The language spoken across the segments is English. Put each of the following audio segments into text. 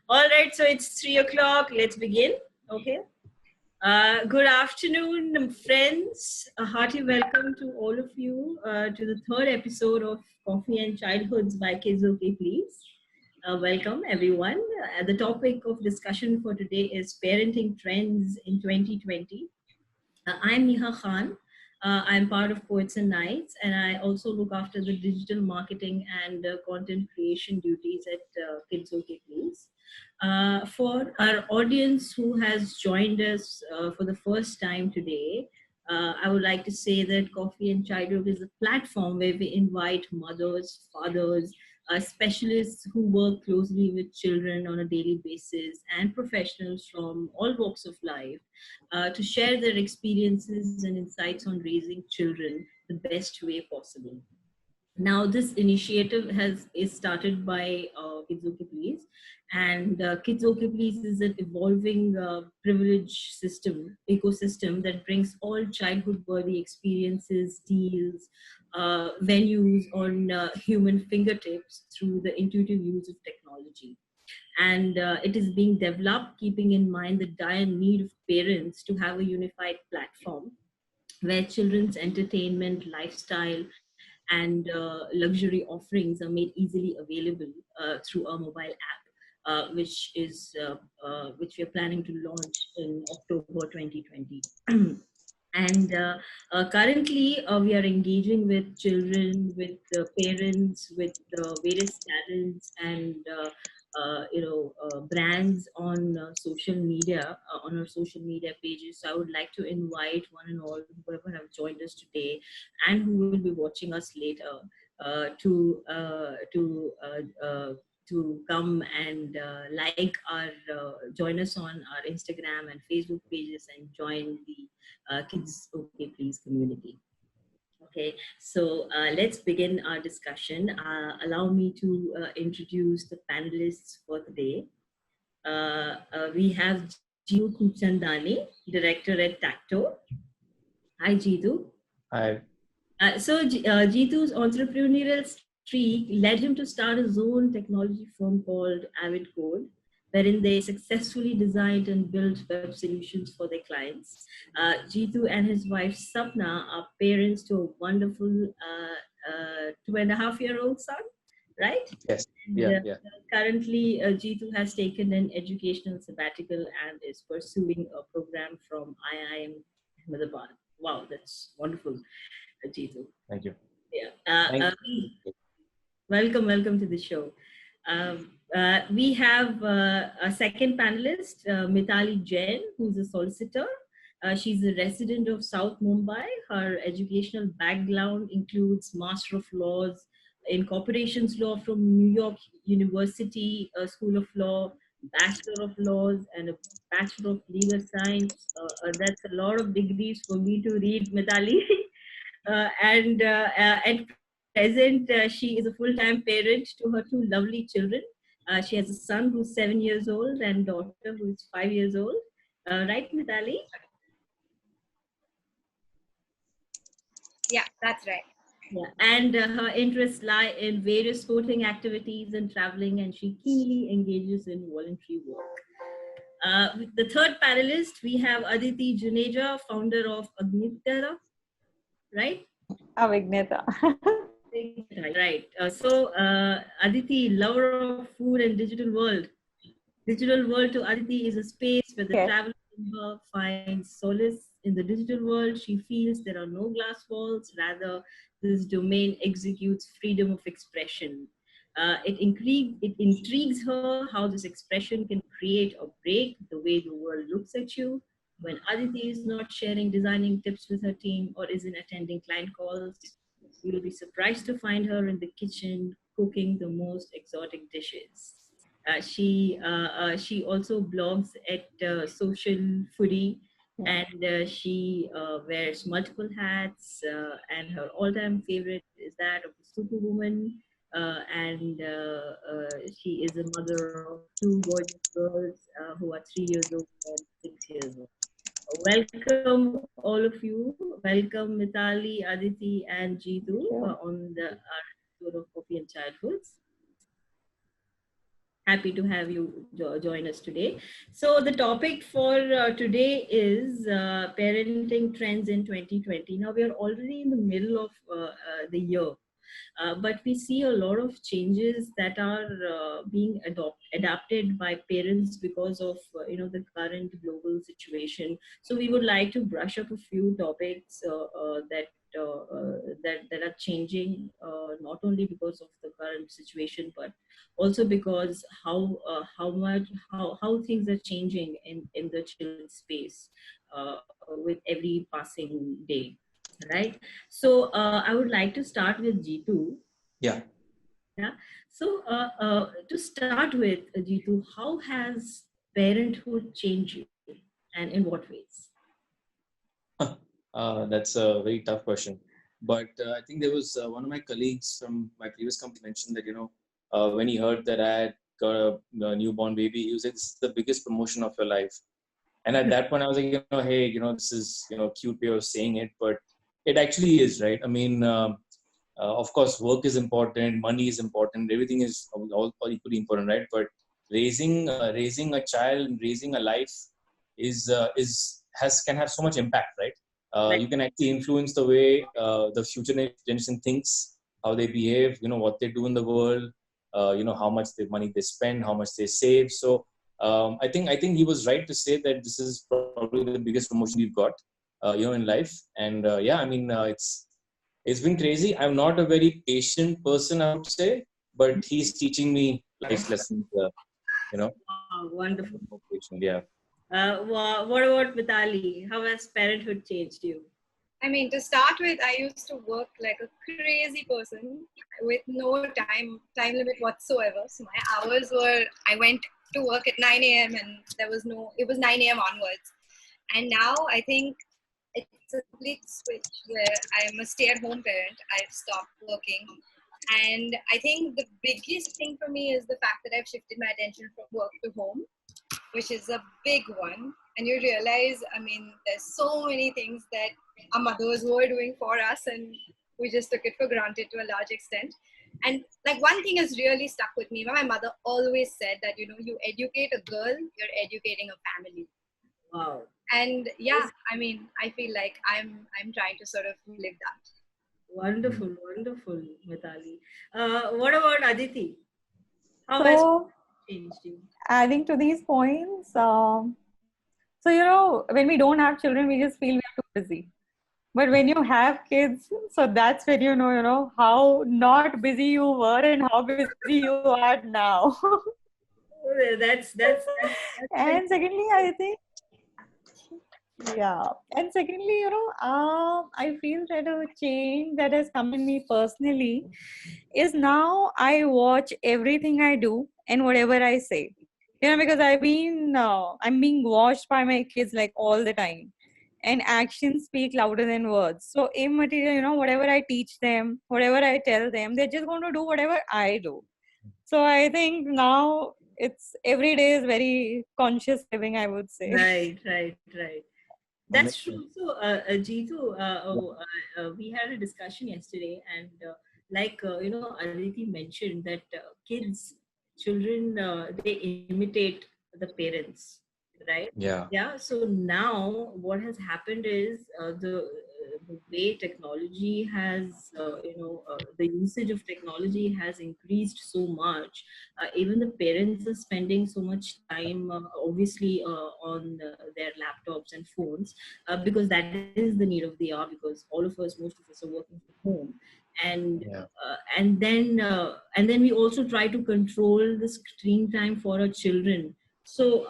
All right, so it's 3 o'clock. Let's begin. Okay. Good afternoon, friends. A hearty welcome to all of you to the third episode of Coffee and Childhoods by Kids Okay Please. Welcome, everyone. The topic of discussion for today is parenting trends in 2020. I'm Neha Khan. I'm part of Poets and Nights, and I also look after the digital marketing and content creation duties at Kids Okay Please. For our audience who has joined us for the first time today, I would like to say that Coffee and Childhood is a platform where we invite mothers, fathers, specialists who work closely with children on a daily basis, and professionals from all walks of life to share their experiences and insights on raising children the best way possible. Now, this initiative is started by Kids Okay Please, and Kids Okay Please is an evolving privilege ecosystem that brings all childhood-worthy experiences, deals, venues on human fingertips through the intuitive use of technology. And it is being developed keeping in mind the dire need of parents to have a unified platform where children's entertainment, lifestyle, and luxury offerings are made easily available through our mobile app, which we are planning to launch in October 2020. And currently, we are engaging with children, with parents, with various talents and brands on social media, on our social media pages. So I would like to invite one and all whoever have joined us today and who will be watching us later to come and join us on our Instagram and Facebook pages and join the Kids Okay Please community. Okay, so let's begin our discussion. Allow me to introduce the panelists for the day. We have Jeetu Khubchandani, director at Tacto. Hi, Jeetu. Hi. Jeetu's entrepreneurial streak led him to start his own technology firm called AavidCode, wherein they successfully designed and built web solutions for their clients. Jeetu and his wife Sapna are parents to a wonderful 2.5-year-old son, right? Yes. And, currently, Jeetu has taken an educational sabbatical and is pursuing a program from IIM Ahmedabad. Wow, that's wonderful, Jeetu. Thank you. Yeah. Welcome to the show. We have a second panelist, Batali Jain, who's a solicitor. She's a resident of South Mumbai. Her educational background includes Master of Laws in Corporations Law from New York University School of Law, Bachelor of Laws, and a Bachelor of Legal Science. That's a lot of degrees for me to read, Mitali. And at present, she is a full-time parent to her two lovely children. She has a son who's 7 years old and daughter who's 5 years old. Right, Mitali? Yeah, that's right. Yeah, and her interests lie in various sporting activities and traveling, and she keenly engages in voluntary work. With the third panelist, we have Aditi Jennigeoff, founder of Agnita, right? Avigneta. Right. Aditi, lover of food and digital world. Digital world to Aditi is a space where the traveler in her finds solace. In the digital world, she feels there are no glass walls. Rather, this domain executes freedom of expression. It intrigues her how this expression can create or break the way the world looks at you. When Aditi is not sharing designing tips with her team or isn't attending client calls, you will be surprised to find her in the kitchen cooking the most exotic dishes. She also blogs at Social Foodie, and she wears multiple hats. And her all-time favorite is that of the Superwoman. And she is a mother of two gorgeous girls who are 3 years old and 6 years old. Welcome, all of you. Welcome, Mitali, Aditi, and Jeetu on the episode of Coffee and Childhoods. Happy to have you join us today. So the topic for today is parenting trends in 2020. Now we are already in the middle of the year, but we see a lot of changes that are being adapted by parents because of the current global situation. So we would like to brush up a few topics that are changing, not only because of the current situation, but also because how things are changing in the children's space with every passing day, right? So I would like to start with Jeetu. Yeah. Yeah. So to start with, Jeetu, how has parenthood changed you, and in what ways? That's a very tough question. But I think there was one of my colleagues from my previous company mentioned that, when he heard that I had got a newborn baby, he was like, this is the biggest promotion of your life. And at that point, I was like, hey, this is, cute way of saying it, but it actually is, right? I mean, of course, work is important, money is important, everything is all equally important, right? But raising a child, raising a life can have so much impact, right? You can actually influence the way the future generation thinks, how they behave, what they do in the world, how much money they spend, how much they save. So I think he was right to say that this is probably the biggest promotion we've got, in life. And yeah, I mean, it's been crazy. I'm not a very patient person, I would say, but he's teaching me life lessons. Wonderful. Yeah. What about Batali? How has parenthood changed you? I mean, to start with, I used to work like a crazy person with no time limit whatsoever. So my hours were, I went to work at 9 a.m. and it was 9 a.m. onwards. And now I think it's a complete switch where I'm a stay-at-home parent. I've stopped working. And I think the biggest thing for me is the fact that I've shifted my attention from work to home, which is a big one. And you realize, I mean, there's so many things that our mothers were doing for us, and we just took it for granted to a large extent. And like one thing has really stuck with me. My mother always said that, you educate a girl, you're educating a family. Wow. And yeah, I mean, I feel like I'm trying to sort of live that. Wonderful, wonderful, Mitali. What about Aditi? How So, has changed you? adding to these points, when we don't have children, we just feel we are too busy. But when you have kids, so that's when how not busy you were and how busy you are now. That's And secondly, I think, yeah. And secondly, I feel that a change that has come in me personally is now I watch everything I do and whatever I say. Because I'm being watched by my kids like all the time. And actions speak louder than words. So immaterial, whatever I teach them, whatever I tell them, they're just going to do whatever I do. So I think now it's every day is very conscious living, I would say. Right. That's true. So, Jeetu, we had a discussion yesterday, and Aditi mentioned that children, they imitate the parents, right? Yeah. Yeah. So now, what has happened is the way technology has, the usage of technology has increased so much. Even the parents are spending so much time, obviously, on their laptops and phones, because that is the need of the hour. Because most of us, are working from home, and Yeah. And then we also try to control the screen time for our children. So,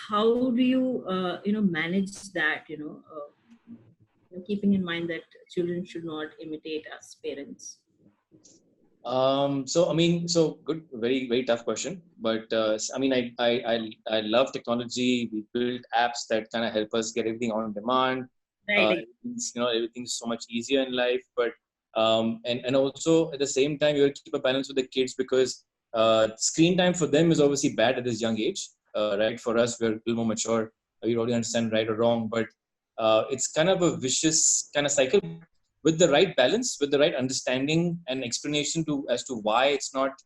how do you manage that? Keeping in mind that children should not imitate us parents. So good, very, very tough question. But I mean, I love technology. We build apps that kind of help us get everything on demand. Right. Everything's so much easier in life. But and also at the same time, you have to keep a balance with the kids, because screen time for them is obviously bad at this young age. Right? For us, we're a little more mature. We already understand right or wrong, but it's kind of a vicious kind of cycle. With the right balance, with the right understanding and explanation as to why it's not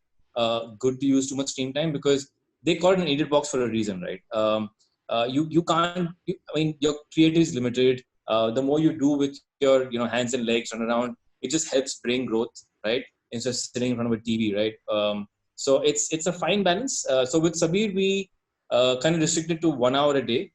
good to use too much screen time, because they call it an idiot box for a reason, right? You can't. I mean, your creativity is limited. The more you do with your hands and legs, run around, it just helps brain growth, right? Instead of sitting in front of a TV, right? So it's a fine balance. So with Sabir, we kind of restricted to 1 hour a day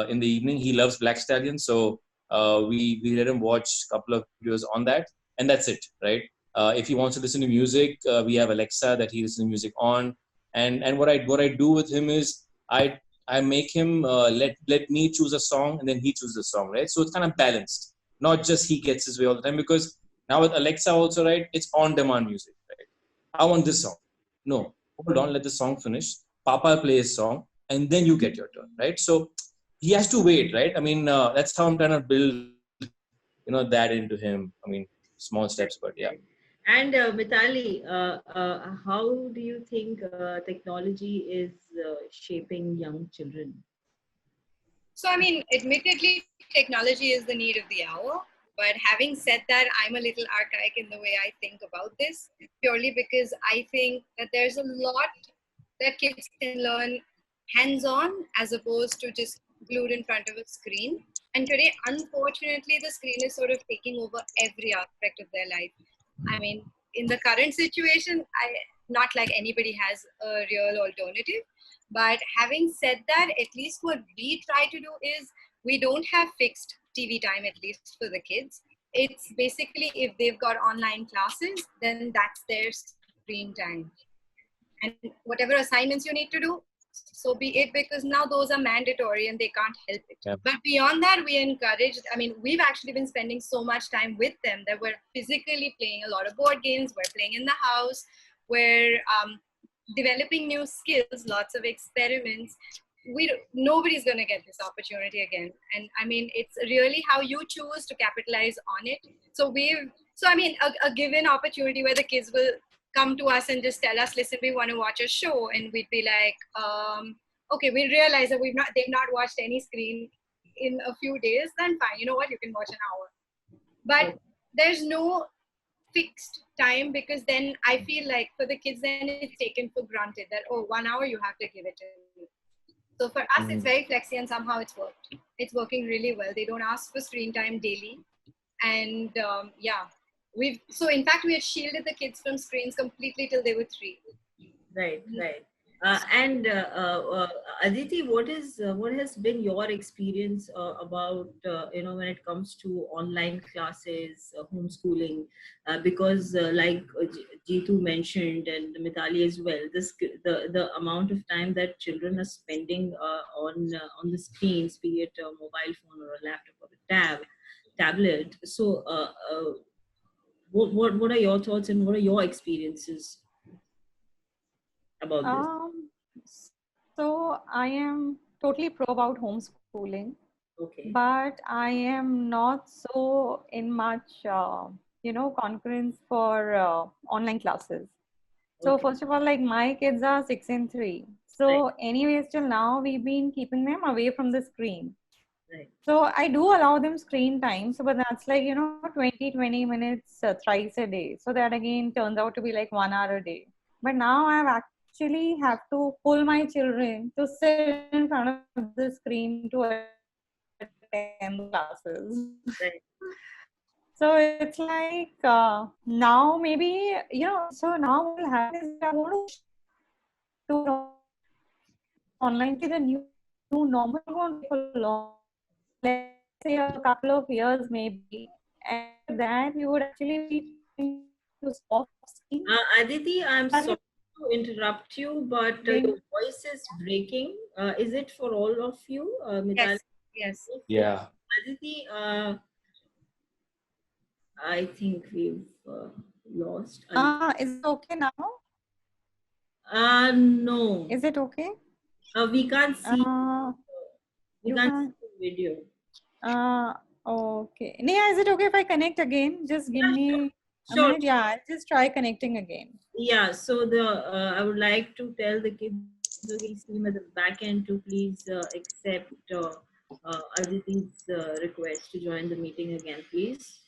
in the evening. He loves Black Stallion, so we let him watch a couple of videos on that, and that's it, right? If he wants to listen to music, we have Alexa that he listens to music on, and what I do with him is I make him let me choose a song, and then he chooses a song, right? So it's kind of balanced, not just he gets his way all the time, because now with Alexa also, right, it's on demand music, right? I want this song. No, hold on, let the song finish. Papa play his song, and then you get your turn, right? So he has to wait, right? I mean, that's how I'm trying to build, that into him. I mean, small steps, but yeah. And Mitali, how do you think technology is shaping young children? So, I mean, admittedly, technology is the need of the hour. But having said that, I'm a little archaic in the way I think about this, purely because I think that there's a lot that kids can learn hands on as opposed to just glued in front of a screen. And today, unfortunately, the screen is sort of taking over every aspect of their life. I mean, in the current situation, not like anybody has a real alternative. But having said that, at least what we try to do is we don't have fixed TV time, at least for the kids. It's basically if they've got online classes, then that's their screen time. And whatever assignments you need to do, so be it, because now those are mandatory and they can't help it. Yeah. But beyond that, we encourage, I mean, we've actually been spending so much time with them that we're physically playing a lot of board games, we're playing in the house, we're developing new skills, lots of experiments. Nobody's going to get this opportunity again. And I mean, it's really how you choose to capitalize on it. So I mean, a given opportunity where the kids will come to us and just tell us, listen, we want to watch a show, and we'd be like, okay, we realize that they've not watched any screen in a few days, then fine, you know what, you can watch an hour. But there's no fixed time, because then I feel like for the kids, then it's taken for granted that, 1 hour you have to give it to me. So for us, it's very flexi, and somehow it's worked. It's working really well. They don't ask for screen time daily. And yeah, so in fact, we had shielded the kids from screens completely till they were 3. Right. And Aditi, what has been your experience about when it comes to online classes, homeschooling? Because like Jeetu mentioned, and Mitali as well, the amount of time that children are spending on the screens, be it a mobile phone or a laptop or a tablet. So, what are your thoughts and what are your experiences about this? So I am totally pro about homeschooling, Okay. but I am not so in much, concurrence for online classes. So Okay. first of all, like my kids are 6 and 3. So anyways, till now we've been keeping them away from the screen. Right. So I do allow them screen time. So, but that's like, 20 minutes thrice a day. So that again turns out to be like 1 hour a day. But now I actually have to pull my children to sit in front of the screen to attend the classes. Right. So it's like now maybe, so now what will happen is that I'm going to to online. The new normal won't take for long. Let's say a couple of years maybe. And after that, we would actually be to soft skills. Aditi, I'm sorry to interrupt you, but your voice is breaking. Is it for all of you, Mitali? Yes. Yeah. Aditi, I think we've lost. Is it okay now? No. Is it okay? We can't see. We You can't can't. see the video. Okay. Neha, is it okay if I connect again? Just give me a Sure. minute. Yeah, I'll just try connecting again. Yeah. So I would like to tell the kids team at the back end to please accept Aditi's request to join the meeting again, please.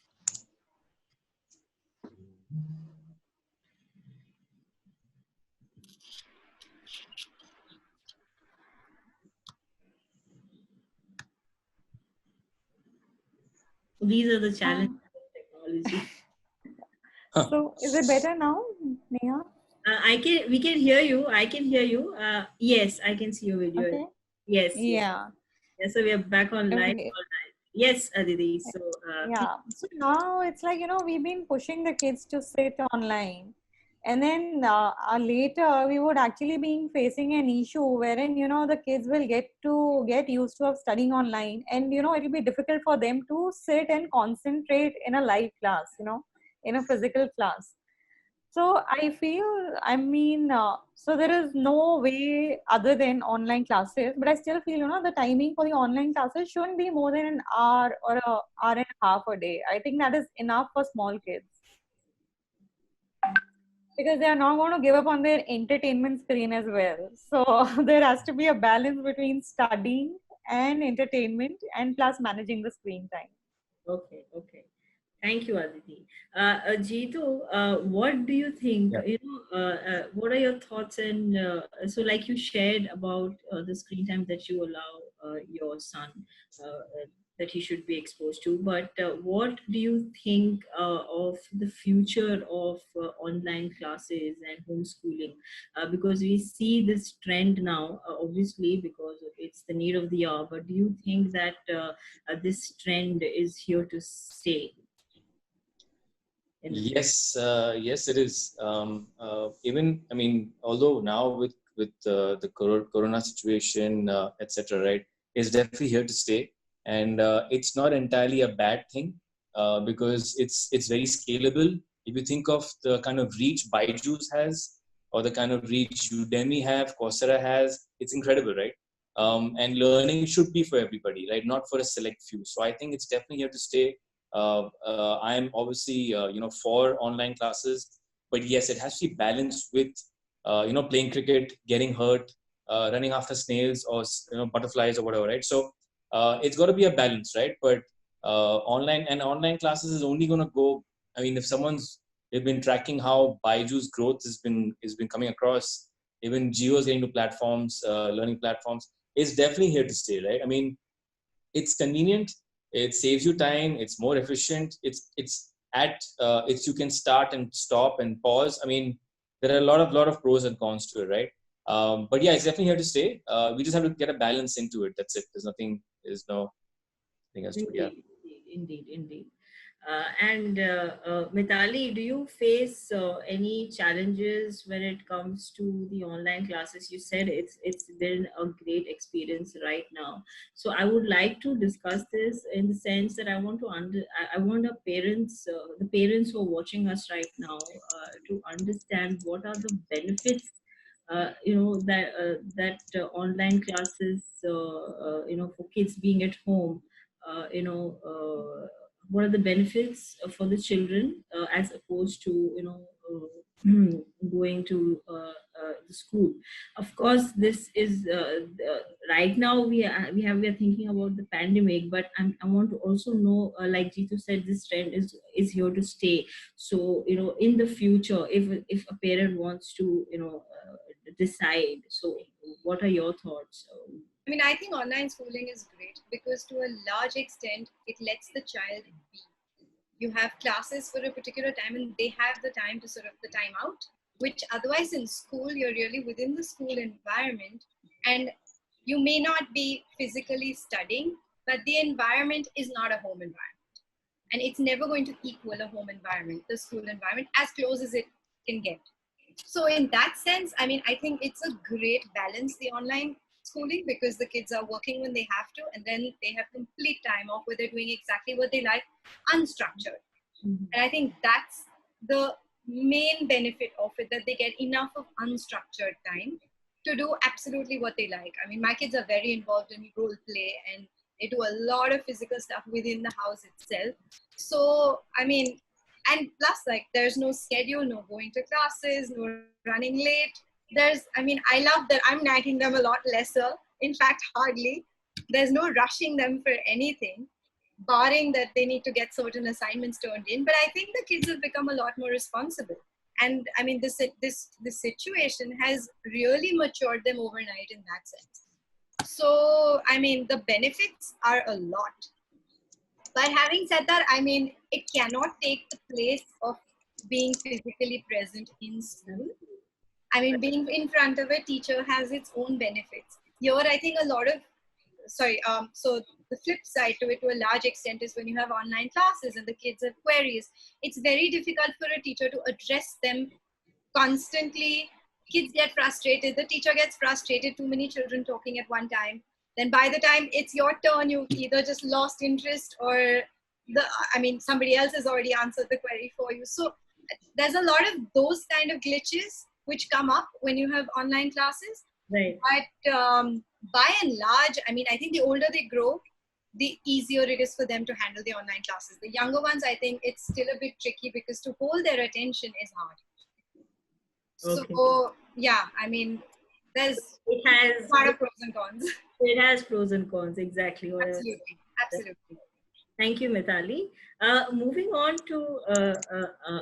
these are the challenges of technology. So is it better now, Neha? We can hear you. I can hear you. Yes, I can see your video. Okay. Yes, yes. Yeah. Yes, so we are back on live. Okay. Yes, Aditi. So, Yeah. So now it's like, we've been pushing the kids to sit online. And then later we would actually be facing an issue wherein, the kids will get used to of studying online. And, it'll be difficult for them to sit and concentrate in a live class, in a physical class. So I feel, so there is no way other than online classes, but I still feel, the timing for the online classes shouldn't be more than an hour or an hour and a half a day. I think that is enough for small kids. Because they are not going to give up on their entertainment screen as well. So there has to be a balance between studying and entertainment and plus managing the screen time. okay, okay. Thank you, Aditi. Jeetu, what do you think? Yeah. What are your thoughts? And so, like you shared about the screen time that you allow your son that he should be exposed to. But what do you think of the future of online classes and homeschooling? Because we see this trend now, obviously, because it's the need of the hour. But do you think that this trend is here to stay? Yes, yes, it is. Even, I mean, although now with the corona situation, etc., right, is definitely here to stay, and it's not entirely a bad thing because it's very scalable. If you think of the kind of reach Byju's has, or the kind of reach Udemy have, Coursera has, it's incredible, right? And learning should be for everybody, right? Not for a select few. So I think it's definitely here to stay. I'm obviously for online classes, but yes, it has to be balanced with playing cricket, getting hurt, running after snails or butterflies or whatever, right? So it's got to be a balance, right? But online classes is only going to go. I mean, if they've been tracking how Byju's growth has been coming across, even Geo's getting to platforms, learning platforms, it's definitely here to stay, right? I mean, it's convenient, it saves you time, it's more efficient, it's you can start and stop and pause. I mean, there are a lot of pros and cons to it, right? But yeah, it's definitely here to stay. We just have to get a balance into it. That's it. There's nothing else to it. Yeah. Indeed. And Mitali, do you face any challenges when it comes to the online classes? You said it's been a great experience right now. So I would like to discuss this in the sense that I want I want our parents, the parents who are watching us right now, to understand what are the benefits. Online classes, for kids being at home, what are the benefits for the children as opposed to going to the school. Of course, this is right now we are thinking about the pandemic, but I want to also know, like Jeetu said, this trend is here to stay. So in the future, if a parent wants to decide, so what are your thoughts? I mean, I think online schooling is great because to a large extent, it lets the child be. You have classes for a particular time and they have the time to sort of the time out, which otherwise in school, you're really within the school environment and you may not be physically studying, but the environment is not a home environment. And it's never going to equal a home environment, the school environment, as close as it can get. So in that sense, I mean, I think it's a great balance, the online schooling, because the kids are working when they have to, and then they have complete time off where they're doing exactly what they like, unstructured. Mm-hmm. And I think that's the main benefit of it, that they get enough of unstructured time to do absolutely what they like. I mean, my kids are very involved in role play and they do a lot of physical stuff within the house itself. So, I mean, and plus, like, there's no schedule, no going to classes, no running late. I love that I'm nagging them a lot lesser. In fact, hardly. There's no rushing them for anything, barring that they need to get certain assignments turned in. But I think the kids have become a lot more responsible. And I mean, this situation has really matured them overnight in that sense. So, I mean, the benefits are a lot. But having said that, I mean, it cannot take the place of being physically present in school. I mean, being in front of a teacher has its own benefits. Here, I think a lot of, so the flip side to it to a large extent is when you have online classes and the kids have queries, it's very difficult for a teacher to address them constantly. Kids get frustrated, the teacher gets frustrated, too many children talking at one time. Then by the time it's your turn, you've either just lost interest or somebody else has already answered the query for you. So there's a lot of those kind of glitches which come up when you have online classes. Right. But by and large, I mean, I think the older they grow, the easier it is for them to handle the online classes. The younger ones, I think it's still a bit tricky because to hold their attention is hard. Okay. So yeah, I mean, there's It has a lot of pros and cons. It has pros and cons, exactly. Absolutely. Thank you, Mithali. Moving on to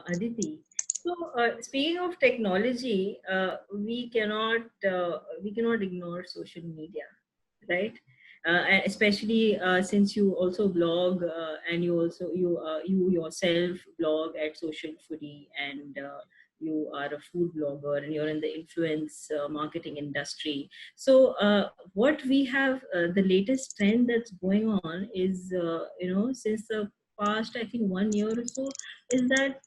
Aditi. So, speaking of technology, we cannot ignore social media, right? And especially since you also blog and you yourself blog at Social Foodie, and you are a food blogger and you're in the influence marketing industry. So what we have, the latest trend that's going on is, since the past, I think 1 year or so, is that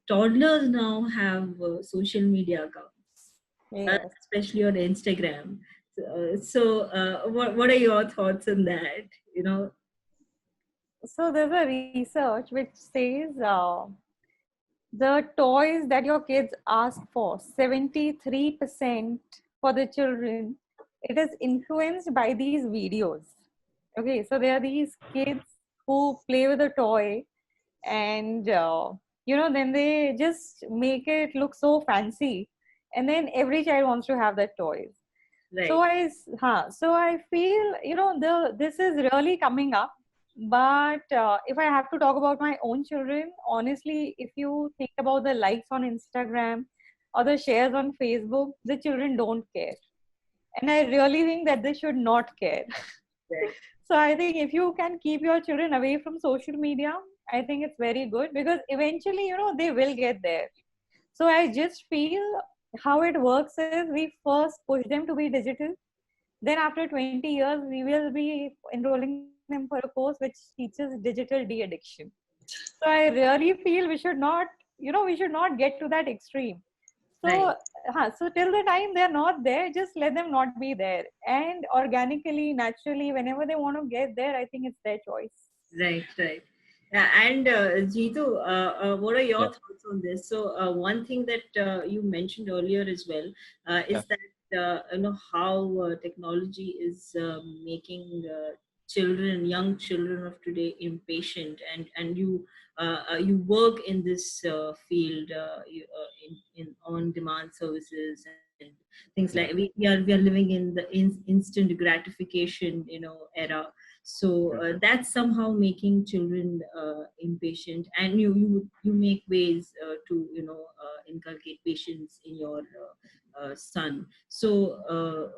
toddlers now have social media accounts, Yes. especially on Instagram. What are your thoughts on that? So there's a research which says the toys that your kids ask for, 73% for the children, it is influenced by these videos. Okay, so there are these kids who play with a toy and then they just make it look so fancy, and then every child wants to have that toys. Right. So I feel this is really coming up. But if I have to talk about my own children, honestly, if you think about the likes on Instagram or the shares on Facebook, the children don't care, and I really think that they should not care. Right. So I think if you can keep your children away from social media, I think it's very good, because eventually, they will get there. So I just feel how it works is we first push them to be digital. Then after 20 years, we will be enrolling them for a course which teaches digital de-addiction. So I really feel we should not, we should not get to that extreme. So, so till the time they're not there, just let them not be there. And organically, naturally, whenever they want to get there, I think it's their choice. Right. Yeah, and Jeetu, what are your Yeah. thoughts on this? So one thing that you mentioned earlier as well is that how technology is making young children of today impatient, and you work in this field, in on-demand services and things like we are living in the instant gratification era. So that's somehow making children impatient, and you make ways to inculcate patience in your son. So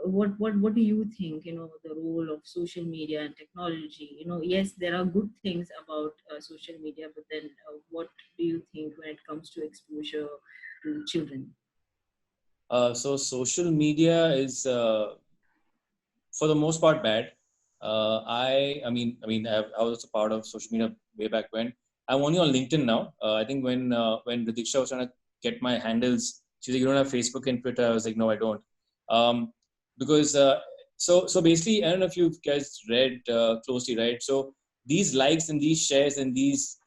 what do you think, the role of social media and technology? Yes, there are good things about social media, but then what do you think when it comes to exposure to children? So social media is for the most part bad. I mean, I was also part of social media way back when. I'm only on LinkedIn now. I think when Radiksha was trying to get my handles, she was like, "You don't have Facebook and Twitter." I was like, "No, I don't." Because so basically, I don't know if you guys read closely, right? So these likes and these shares and these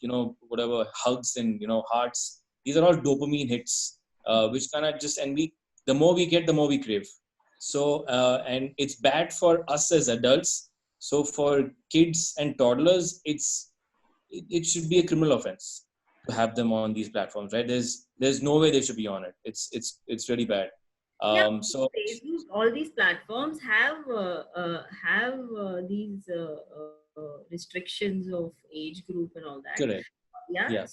whatever hugs and hearts, these are all dopamine hits, which kind of just, and the more we get, the more we crave. So and it's bad for us as adults. So for kids and toddlers, it should be a criminal offense to have them on these platforms, right? There's no way they should be on it. It's really bad. So Facebook, all these platforms have these restrictions of age group and all that. correct. Yeah.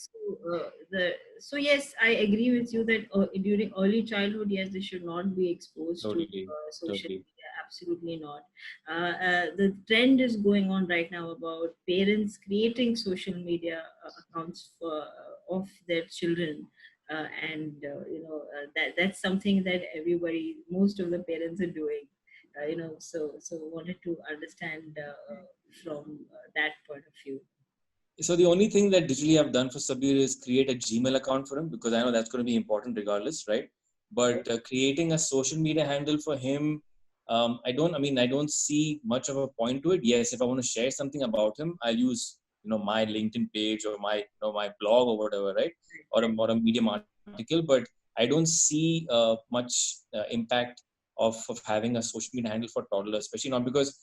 So yes, I agree with you that during early childhood, yes, they should not be exposed to social media absolutely not. The trend is going on right now about parents creating social media accounts of their children, and that's something that most of the parents are doing. So wanted to understand from that point of view. So the only thing that digitally I've done for Sabir is create a Gmail account for him, because I know that's going to be important regardless, right? But creating a social media handle for him, I don't see much of a point to it. Yes, if I want to share something about him, I'll use my LinkedIn page or my blog or whatever, right? Or a Medium article. But I don't see much impact of having a social media handle for toddlers, especially not because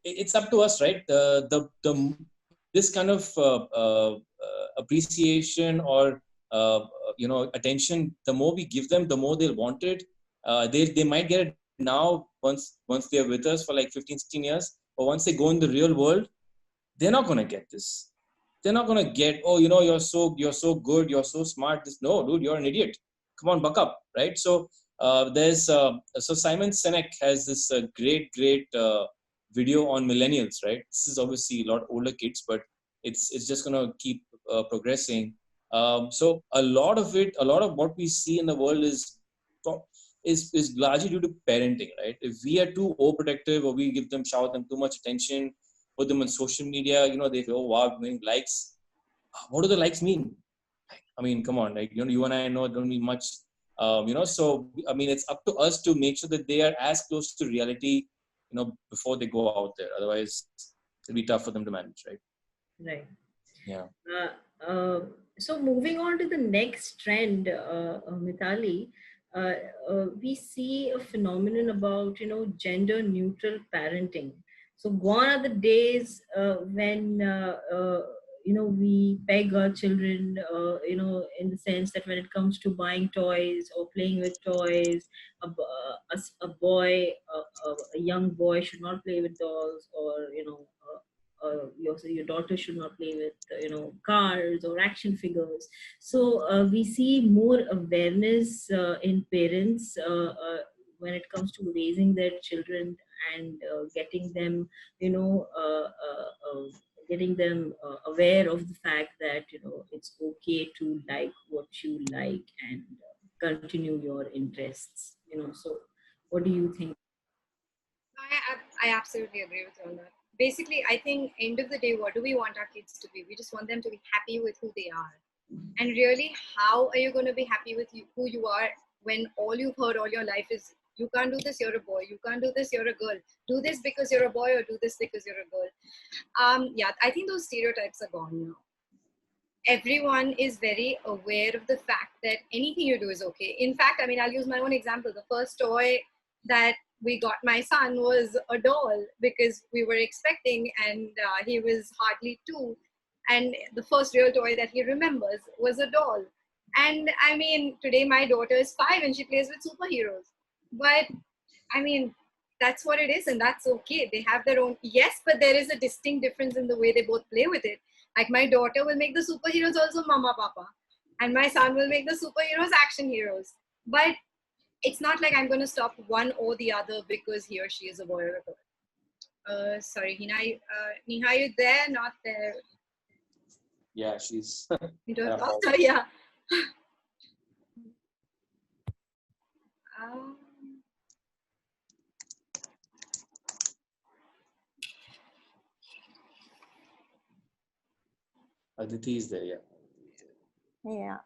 it's up to us, right? The this kind of appreciation or attention, the more we give them, the more they'll want it. They might get it now once they're with us for like 15, 16 years, but once they go in the real world, they're not going to get this. They're not going to get, oh, you're so good, you're so smart. No, dude, you're an idiot. Come on, buck up, right? So so Simon Sinek has this great video on millennials, right? This is obviously a lot older kids, but it's just going to keep progressing. So a lot of what we see in the world is largely due to parenting, right? If we are too overprotective, or we shower them too much attention, put them on social media, they say, oh wow, likes. What do the likes mean? I mean, come on, like you and I know it don't mean much. So I mean, it's up to us to make sure that they are as close to reality, before they go out there. Otherwise, it'll be tough for them to manage, right? Right. Yeah. So moving on to the next trend, Mithali, we see a phenomenon about gender neutral parenting. So gone are the days when we peg our children, in the sense that when it comes to buying toys or playing with toys, a young boy should not play with dolls, or your daughter should not play with cars or action figures. So we see more awareness in parents when it comes to raising their children, and getting them aware of the fact that it's okay to like what you like, and continue your interests. So what do you think? I absolutely agree with you on that. Basically, I think end of the day, what do we want our kids to be? We just want them to be happy with who they are. And really, how are you going to be happy with who you are when all you've heard all your life is, you can't do this, you're a boy. You can't do this, you're a girl. Do this because you're a boy, or do this because you're a girl. Yeah, I think those stereotypes are gone now. Everyone is very aware of the fact that anything you do is okay. In fact, I mean, I'll use my own example. The first toy that we got my son was a doll, because we were expecting, and he was hardly 2. And the first real toy that he remembers was a doll. And I mean, today my daughter is 5 and she plays with superheroes. But I mean, that's what it is, and that's okay. They have their own, yes, but there is a distinct difference in the way they both play with it. Like my daughter will make the superheroes also mama papa, and my son will make the superheroes action heroes. But it's not like I'm going to stop one or the other because he or she is a boy or a girl. Sorry, Neha, are you there? Not there. Yeah, she's. You don't know? Yeah. Aditi is there, yeah. Yeah.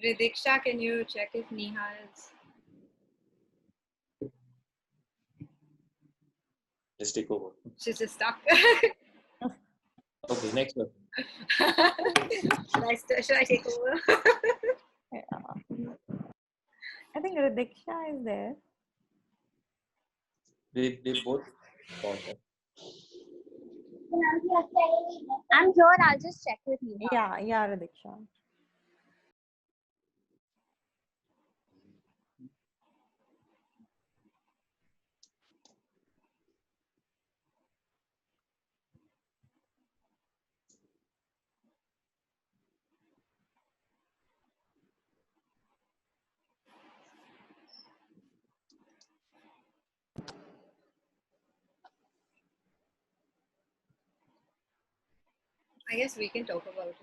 Ridiksha, can you check if Neha is? Let's take over. She's just stuck. Okay, next one. Should I take over? Yeah. I think Ridiksha is there. They both. I'm here. I'll just check with you. Yeah, Ridiksha. I guess we can talk about it.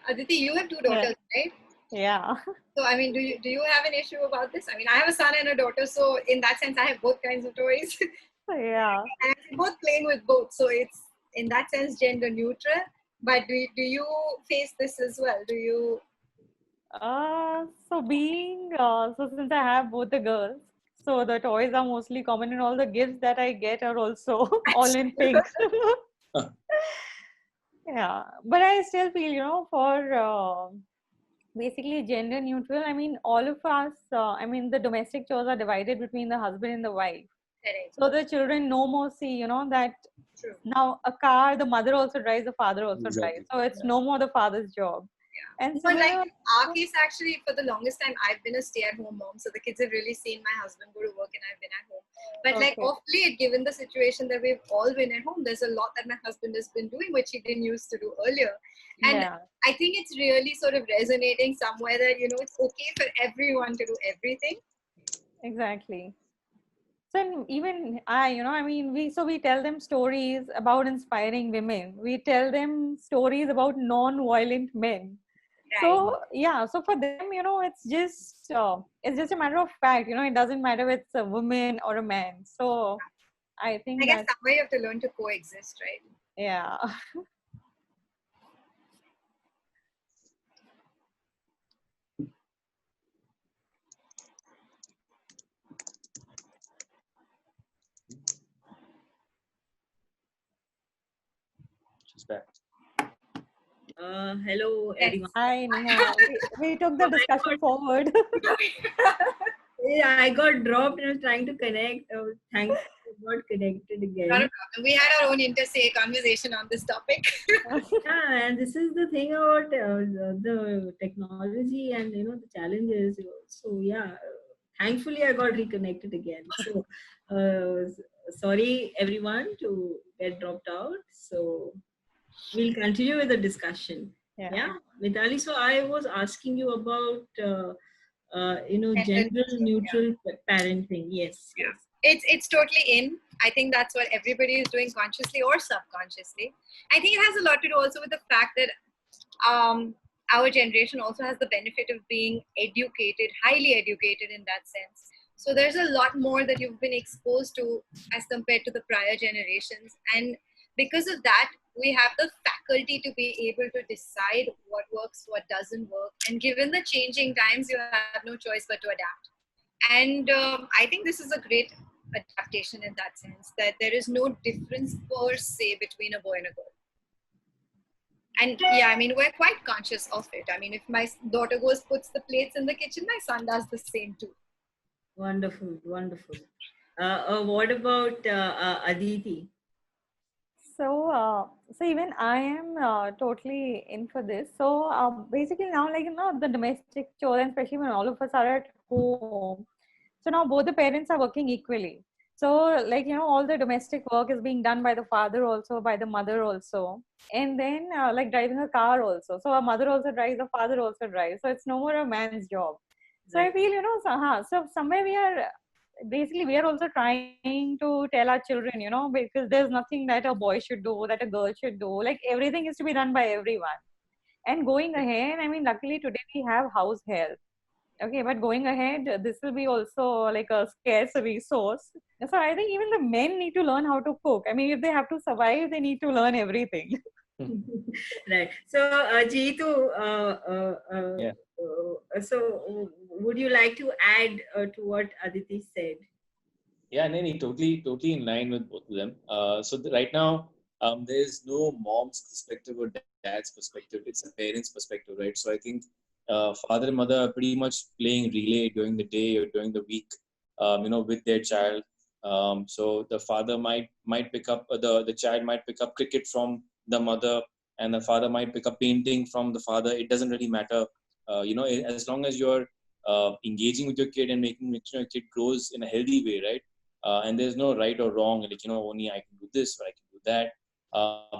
Aditi, you have 2 daughters, right? Yeah. So, I mean, do you have an issue about this? I mean, I have a son and a daughter, so in that sense, I have both kinds of toys. Yeah. And I'm both playing with both, so it's in that sense gender neutral. But do you face this as well? Do you? So since I have both the girls, so the toys are mostly common, and all the gifts that I get are also all in pink. Yeah, but I still feel, for basically gender neutral. I mean, all of us. I mean, the domestic chores are divided between the husband and the wife. Correct. So the children no more see, that True. now a car, the mother also drives, the father also Exactly. drives. So it's no more the father's job. And But like similar, in our case, actually, for the longest time, I've been a stay-at-home mom, so the kids have really seen my husband go to work and I've been at home. But like Okay. of late, given the situation that we've all been at home, there's a lot that my husband has been doing, which he didn't used to do earlier. And Yeah, I think it's really sort of resonating somewhere that, it's okay for everyone to do everything. exactly. So even I mean, we tell them stories about inspiring women. We tell them stories about non-violent men. Right. So yeah, so for them, it's just a matter of fact. It doesn't matter if it's a woman or a man. So I think I guess that somewhere you have to learn to coexist, right? yeah. She's back. Hello, Yes. everyone. Hi, Neha. We took the discussion forward. Yeah, I got dropped and I was trying to connect. Thankfully, I got connected Not a again. problem. We had our own interstate conversation on this topic. Yeah, and this is the thing about the technology and the challenges. So yeah, thankfully I got reconnected again. So sorry everyone to get dropped out. So we'll continue with the discussion. Yeah. Yeah, Mitali. So I was asking you about Gender gender neutral parenting. Yes, Yeah. yes. It's totally in. I think that's what everybody is doing consciously or subconsciously. I think it has a lot to do also with the fact that our generation also has the benefit of being educated, highly educated in that sense. So there's a lot more that you've been exposed to as compared to the prior generations. And because of that, we have the faculty to be able to decide what works, what doesn't work. And given the changing times, you have no choice but to adapt. And I think this is a great adaptation in that sense, that there is no difference per se between a boy and a girl. And yeah, I mean, we're quite conscious of it. I mean, if my daughter goes, puts the plates in the kitchen, my son does the same too. Wonderful, wonderful. What about Aditi? So even I am totally in for this. So basically now, like the domestic chores, and especially when all of us are at home. So now both the parents are working equally. So like all the domestic work is being done by the father also, by the mother also, and then like driving a car also. So a mother also drives, a father also drives. So it's no more a man's job. So I Right. feel so somewhere we are also trying to tell our children, because there's nothing that a boy should do, that a girl should do. Like everything is to be done by everyone. And going ahead, I mean, luckily today we have house help. Okay, but going ahead, this will be also like a scarce resource. So I think even the men need to learn how to cook. I mean, if they have to survive, they need to learn everything. Right. So, Jeetu, Yeah. so would you like to add to what Aditi said? Yeah, Nani, totally in line with both of them. Right now, there's no mom's perspective or dad's perspective. It's a parent's perspective, right? So I think father and mother are pretty much playing relay during the day or during the week, with their child. So the father might pick up the child might pick up cricket from the mother, and the father might pick up painting from the father. It doesn't really matter, as long as you're engaging with your kid and making sure your kid grows in a healthy way, right? And there's no right or wrong, like only I can do this or I can do that.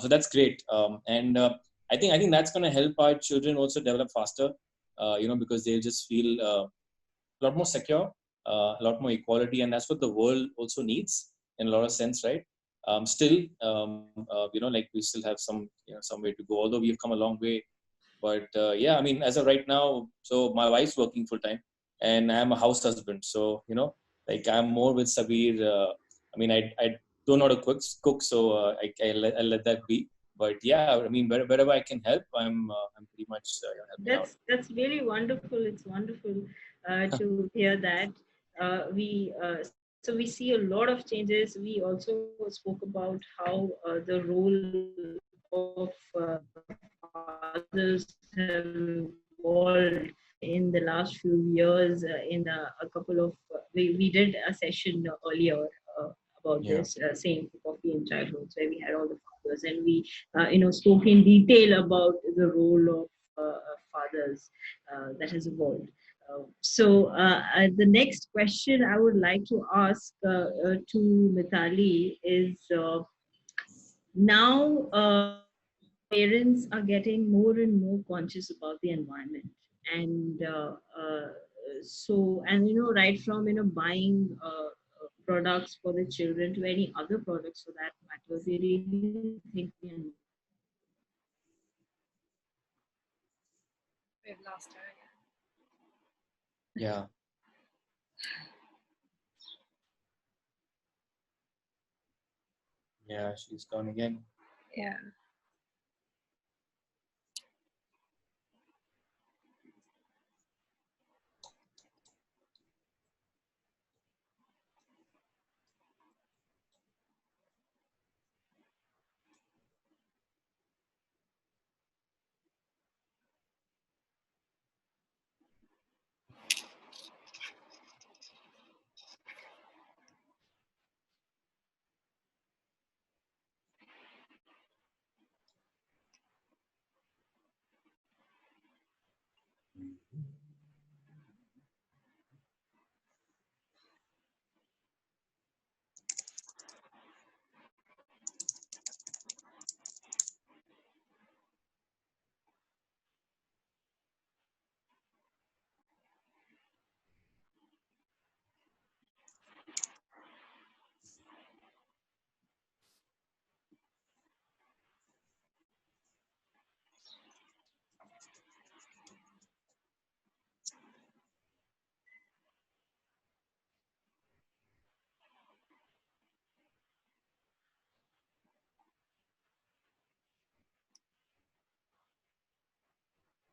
So that's great, and I think that's going to help our children also develop faster, because they'll just feel a lot more secure, a lot more equality, and that's what the world also needs in a lot of sense, right? Still, like we still have some way to go. Although we have come a long way, but yeah, I mean, as of right now, so my wife's working full time, and I'm a house husband. So like I'm more with Sabir. I mean, I don't know how to cook, so I let that be. But yeah, I mean, wherever I can help, I'm pretty much helping out. That's really wonderful. It's wonderful to hear that. So we see a lot of changes. We also spoke about how the role of fathers have evolved in the last few years. In a couple of we did a session earlier about this Yeah. same coffee in childhoods, where we had all the fathers, and we spoke in detail about the role of fathers that has evolved. The next question I would like to ask to Mithali is, now parents are getting more and more conscious about the environment, and right from buying products for the children to any other products for that matter, they really think the environment. We've lost her. Yeah. Yeah, she's gone again. Yeah.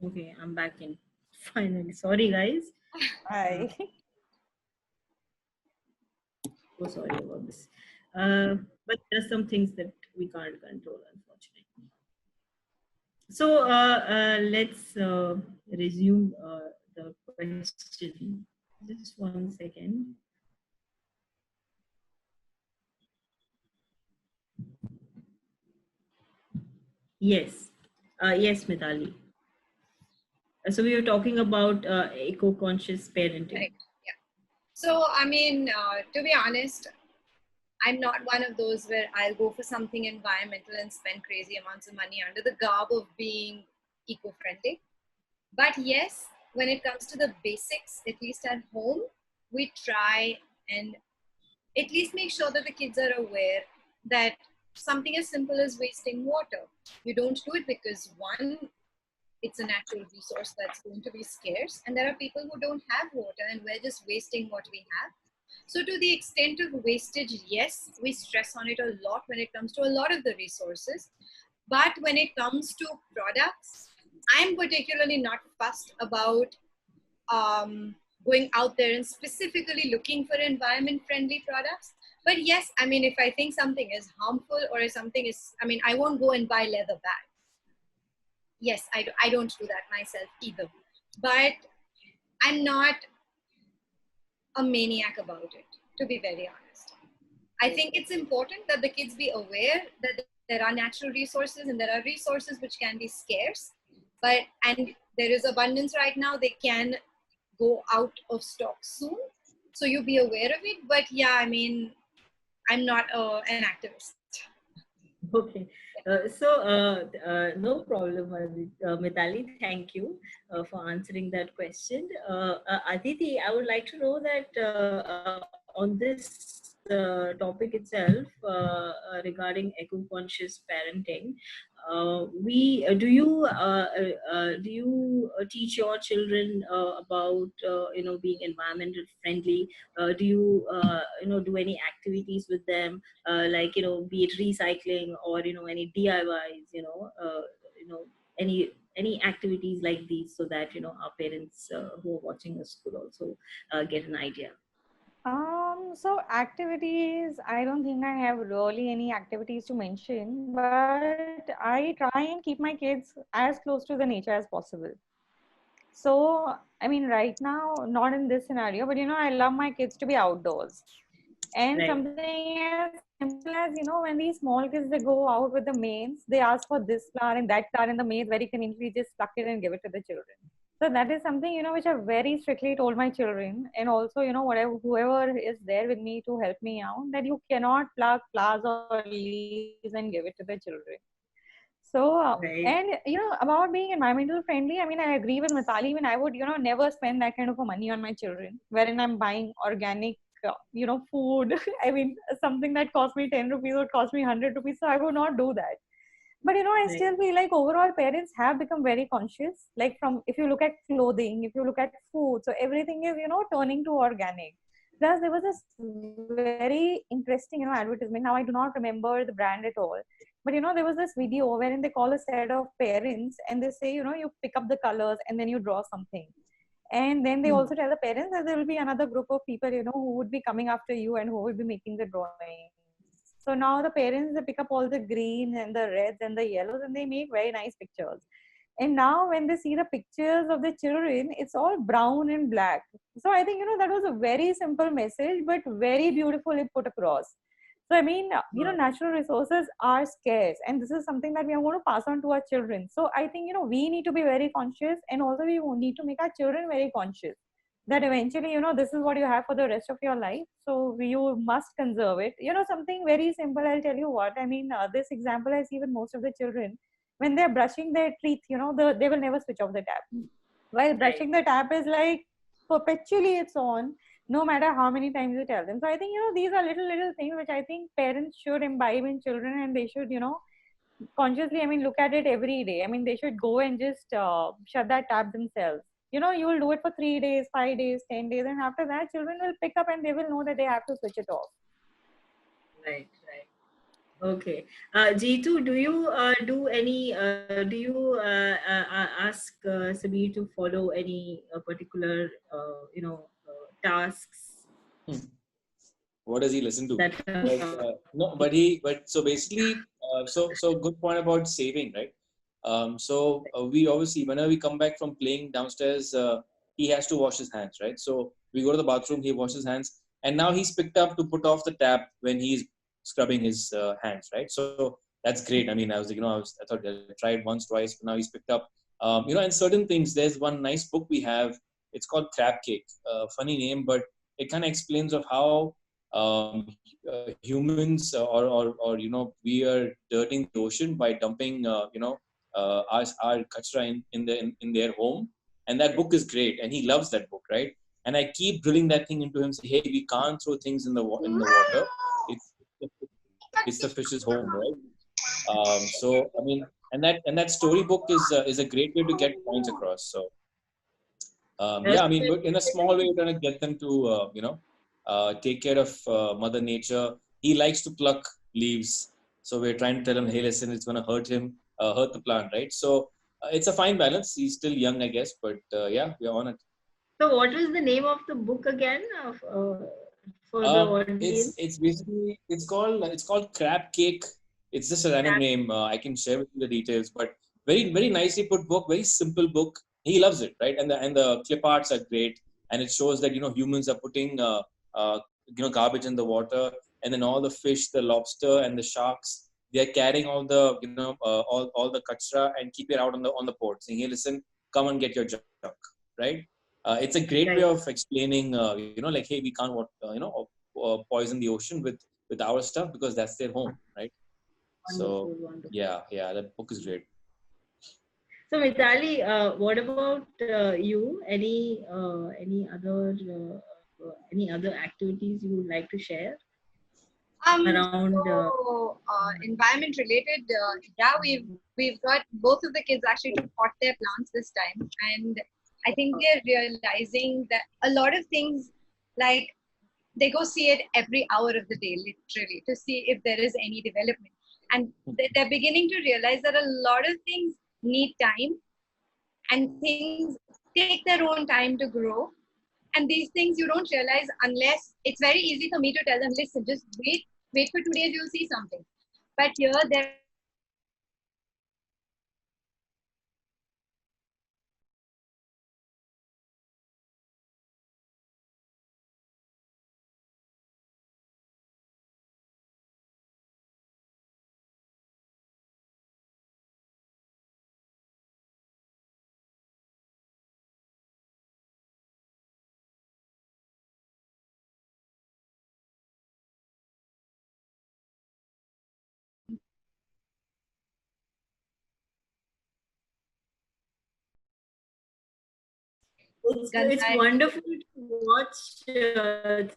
Okay, I'm back in. Finally. Sorry, guys. Hi. So sorry about this. But there are some things that we can't control, unfortunately. So let's resume the question. Just 1 second. Yes. Yes, Mithali. So we were talking about eco-conscious parenting. Right. Yeah. So, I mean, to be honest, I'm not one of those where I'll go for something environmental and spend crazy amounts of money under the garb of being eco-friendly. But yes, when it comes to the basics, at least at home, we try and at least make sure that the kids are aware that something as simple as wasting water, you don't do it because one, it's a natural resource that's going to be scarce, and there are people who don't have water and we're just wasting what we have. So to the extent of wastage, yes, we stress on it a lot when it comes to a lot of the resources. But when it comes to products, I'm particularly not fussed about going out there and specifically looking for environment friendly products. But yes, I mean, if I think something is harmful or if something is, I mean, I won't go and buy leather bags. Yes, I don't do that myself either. But I'm not a maniac about it, to be very honest. I think it's important that the kids be aware that there are natural resources and there are resources which can be scarce, and there is abundance right now. They can go out of stock soon, so you be aware of it. But yeah, I mean, I'm not an activist. Okay. No problem, Mithali. Thank you for answering that question. Aditi, I would like to know that on this topic itself regarding eco-conscious parenting. Do you teach your children about being environmental friendly? Do you do any activities with them, like be it recycling or any DIYs, any activities like these, so that our parents who are watching us could also get an idea. So activities, I don't think I have really any activities to mention, but I try and keep my kids as close to the nature as possible. So, I mean, right now, not in this scenario, but I love my kids to be outdoors. And Right. something as simple as, when these small kids, they go out with the maids, they ask for this flower and that flower, and the maids very conveniently just pluck it and give it to the children. So that is something, which I very strictly told my children. And also, whatever, whoever is there with me to help me out, that you cannot pluck flowers or leaves and give it to the children. So, and Right. about being environmental friendly, I mean, I agree with Mitali. I mean, I would, never spend that kind of a money on my children, wherein I'm buying organic, food. I mean, something that cost me 10 rupees would cost me 100 rupees. So I would not do that. But I Right. still feel like overall parents have become very conscious. Like, from, if you look at clothing, if you look at food, so everything is, turning to organic. Plus, there was this very interesting, advertisement. Now I do not remember the brand at all. But there was this video wherein they call a set of parents and they say, you pick up the colors and then you draw something. And then they also tell the parents that there will be another group of people, who would be coming after you and who will be making the drawings. So now the parents, they pick up all the greens and the reds and the yellows and they make very nice pictures. And now when they see the pictures of the children, it's all brown and black. So I think, that was a very simple message, but very beautifully put across. So I mean, Wow. natural resources are scarce, and this is something that we are going to pass on to our children. So I think, we need to be very conscious, and also we need to make our children very conscious that eventually, this is what you have for the rest of your life. So you must conserve it. Something very simple. I'll tell you what. I mean, this example I see with most of the children when they're brushing their teeth. They will never switch off the tap. While Right. brushing the tap is like perpetually it's on, no matter how many times you tell them. So I think, these are little things which I think parents should imbibe in children, and they should, consciously, I mean, look at it every day. I mean, they should go and just shut that tap themselves. You will do it for 3 days, 5 days, 10 days, and after that, children will pick up and they will know that they have to switch it off. Right. Right. Okay. Jeetu, do you do you ask Sabir to follow any particular tasks Hmm. What does he listen to? that No, but so basically, so good point about saving, right? We obviously, whenever we come back from playing downstairs, he has to wash his hands, right? So we go to the bathroom, he washes his hands, and now he's picked up to put off the tap when he's scrubbing his hands, right? So that's great. I mean, I thought I tried once, twice, but now he's picked up. And certain things. There's one nice book we have. It's called Crab Cake. Funny name, but it kind of explains of how humans we are dirtying the ocean by dumping our kachra in their home, and that book is great and he loves that book, right? And I keep drilling that thing into him, say, hey, we can't throw things in the water. it's it's the fish's home, right? So I mean, and that storybook is a great way to get points across. So yeah, I mean, but in a small way, we're trying to get them to, take care of Mother Nature. He likes to pluck leaves. So we're trying to tell him, hey, listen, it's going to hurt him, hurt the plant, right? So it's a fine balance. He's still young, I guess, but yeah, we're on it. So what was the name of the book again for the audience? It's basically, it's called Crab Cake. It's just a random name. I can share with you the details, but very, very nicely put book, very simple book. He loves it, right? And the clip arts are great, and it shows that humans are putting garbage in the water, and then all the fish, the lobster, and the sharks, they are carrying all the all the kachra and keep it out on the port, saying, hey, listen, come and get your junk, right? It's a great way Right. of explaining, like, hey, we can't poison the ocean with our stuff because that's their home, right? Wonderful, So wonderful. yeah, that book is great. So Mitali, what about you? Any other activities you would like to share? around? Environment related, yeah, we've got both of the kids actually to pot their plants this time, and I think they're realizing that a lot of things, like, they go see it every hour of the day, literally, to see if there is any development, and they're beginning to realize that a lot of things need time, and things take their own time to grow. And these things you don't realize unless it's very easy for me to tell them, listen, just wait for 2 days, you'll see something. But here, there It's wonderful to watch children,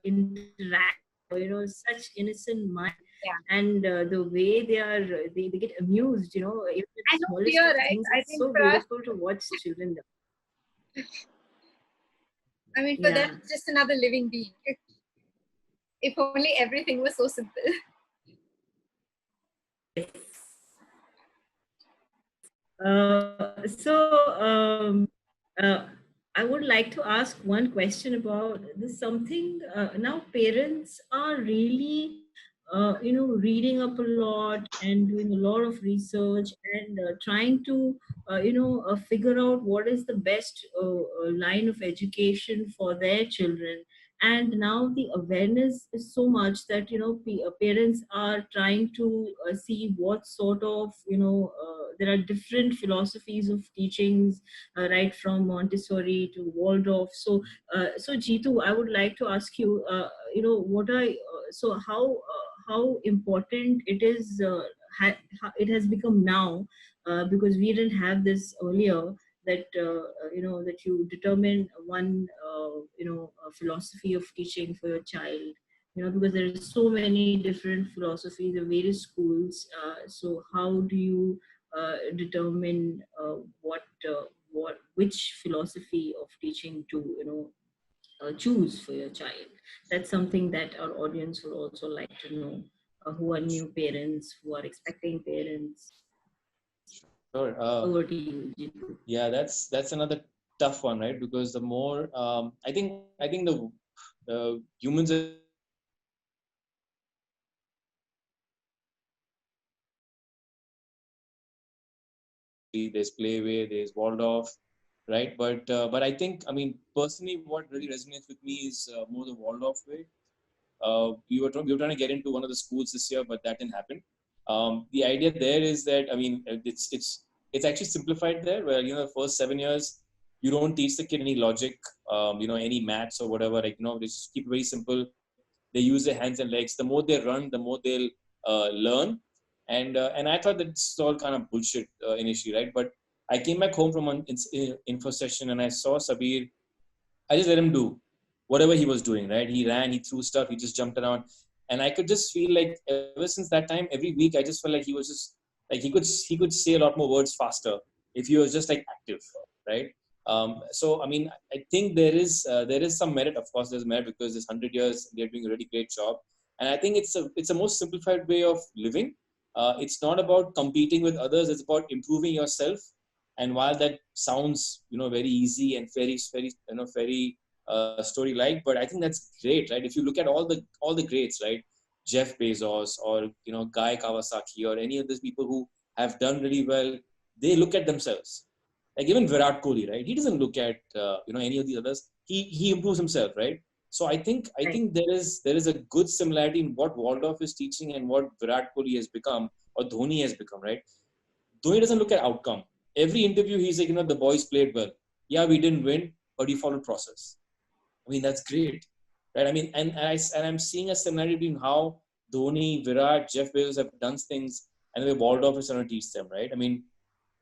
interact, such innocent mind, and the way they get amused, even at the smallest of right? things. It's so beautiful to watch children. I mean, for them, it's just another living being. If only everything was so simple. So I would like to ask one question about this. Something now parents are really, reading up a lot and doing a lot of research and trying to, figure out what is the best line of education for their children. And now the awareness is so much that parents are trying to see what sort of there are different philosophies of teachings, right from Montessori to Waldorf. So Jeetu, I would like to ask you, what are so how important it is, it has become now, because we didn't have this earlier, that that you determine one philosophy of teaching for your child, because there are so many different philosophies of various schools. So how do you determine which philosophy of teaching to choose for your child? That's something that our audience will also like to know, who are new parents, who are expecting parents. Sure. Over to you, Jeetu. Yeah, that's another tough one, right? Because the more I think the humans are there's Playway, there's Waldorf, right? But I think, I mean, personally, what really resonates with me is more the Waldorf way. We were trying to get into one of the schools this year, but that didn't happen. The idea there is that, I mean, it's actually simplified there, where the first 7 years you don't teach the kid any logic, any maths or whatever. Like, they just keep it very simple. They use their hands and legs. The more they run, the more they'll learn. And I thought that's all kind of bullshit initially, right? But I came back home from an info session and I saw Sabir. I just let him do whatever he was doing, right? He ran, he threw stuff, he just jumped around. And I could just feel like ever since that time, every week, I just felt like he was just like, he could say a lot more words faster if he was just like active, right? So, I mean, I think there is some merit. Of course, there's merit because this 100 years, they're doing a really great job. And I think it's a most simplified way of living. It's not about competing with others. It's about improving yourself. And while that sounds, very easy and very story like, but I think that's great, right? If you look at all the greats, right? Jeff Bezos or Guy Kawasaki or any of these people who have done really well, they look at themselves. Like even Virat Kohli, right? He doesn't look at any of the others. He improves himself, right? So I think there is a good similarity in what Waldorf is teaching and what Virat Kohli has become or Dhoni has become, right? Dhoni doesn't look at outcome. Every interview he's like, the boys played well. Yeah, we didn't win, but we followed process. I mean, that's great, right? I mean, and I'm seeing a similarity between how Dhoni, Virat, Jeff Bezos have done things and the way Waldorf is trying to teach them, right? I mean,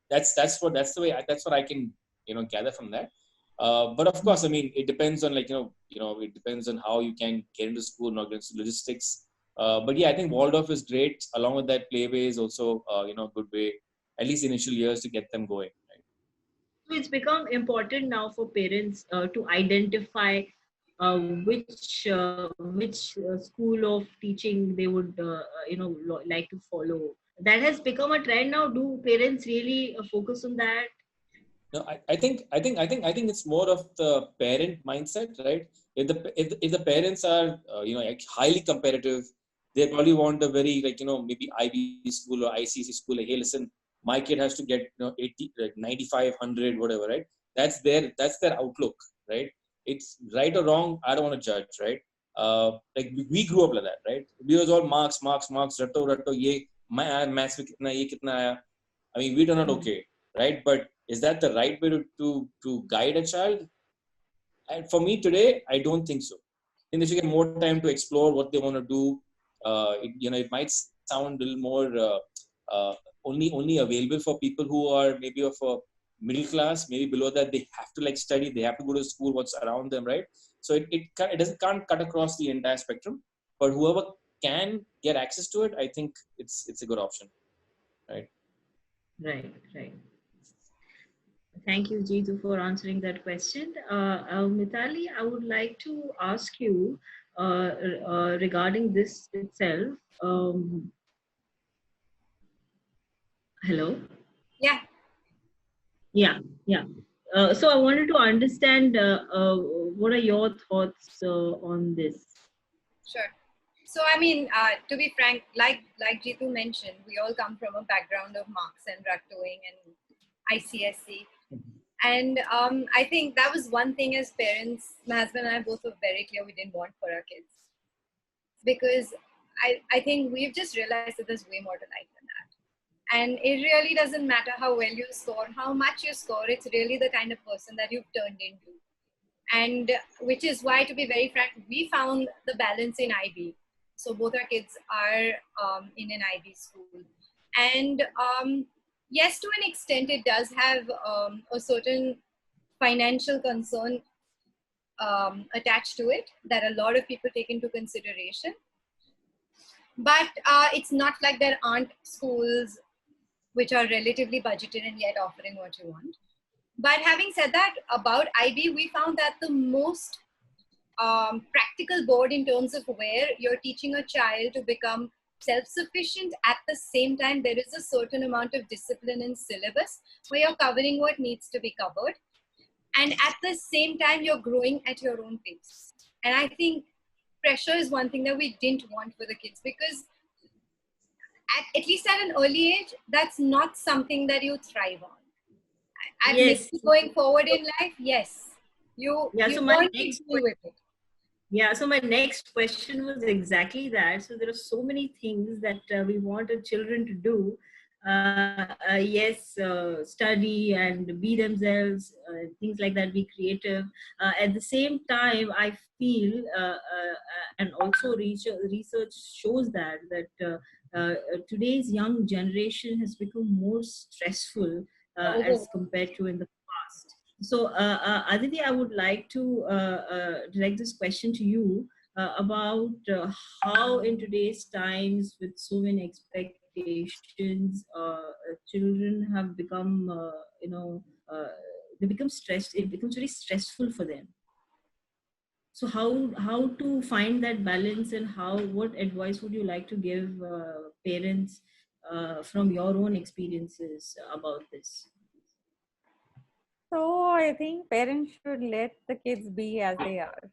that's what I can gather from that. But of course, I mean, it depends on it depends on how you can get into school, not get into logistics. But yeah, I think Waldorf is great. Along with that, Playway is also a good way, at least initial years, to get them going. Right? So it's become important now for parents to identify which school of teaching they would like to follow. That has become a trend now. Do parents really focus on that? No, I think it's more of the parent mindset, right? If the parents are like highly competitive, they probably want a very maybe Ivy school or ICC school. Like, hey, listen, my kid has to get 80, like 95, 100, whatever, right? That's their outlook, right? It's right or wrong. I don't want to judge, right? Like we grew up like that, right? We was all marks, marks, marks, ratto, ye, my maths mein kitna, ye kitna aaya. I mean, we do not okay, right? But is that the right way to guide a child? And for me today, I don't think so. I think they should get more time to explore what they want to do. It might sound a little more only available for people who are maybe of a middle class, maybe below that. They have to like study, they have to go to school, what's around them, right? So it can't cut across the entire spectrum. But whoever can get access to it, I think it's a good option, right? Right, right. Thank you, Jeetu, for answering that question. Mitali, I would like to ask you regarding this itself. Hello? Yeah. Yeah. So I wanted to understand what are your thoughts on this? Sure. So, I mean, to be frank, like Jeetu mentioned, we all come from a background of marks and rattoing and ICSC. And I think that was one thing as parents, my husband and I both were very clear we didn't want for our kids. Because I think we've just realized that there's way more to life than that. And it really doesn't matter how well you score, how much you score, it's really the kind of person that you've turned into. And which is why, to be very frank, we found the balance in IB. So both our kids are in an IB school. And yes, to an extent, it does have a certain financial concern attached to it that a lot of people take into consideration. But it's not like there aren't schools which are relatively budgeted and yet offering what you want. But having said that, about IB, we found that the most practical board in terms of where you're teaching a child to become self-sufficient, at the same time, there is a certain amount of discipline in syllabus where you're covering what needs to be covered. And at the same time, you're growing at your own pace. And I think pressure is one thing that we didn't want for the kids, because at least at an early age, that's not something that you thrive on. And Yes. maybe going forward in life, yes, you So learn to deal with it. Yeah, so my next question was exactly that. So there are so many things that we want our children to do. Yes, study and be themselves, things like that, be creative. At the same time, I feel, and also research shows that today's young generation has become more stressful as compared to in the past. So, Aditi, I would like to direct this question to you about how in today's times with so many expectations, children have become, they become stressed. It becomes very stressful for them. So how to find that balance, and what advice would you like to give parents from your own experiences about this? So I think parents should let the kids be as they are.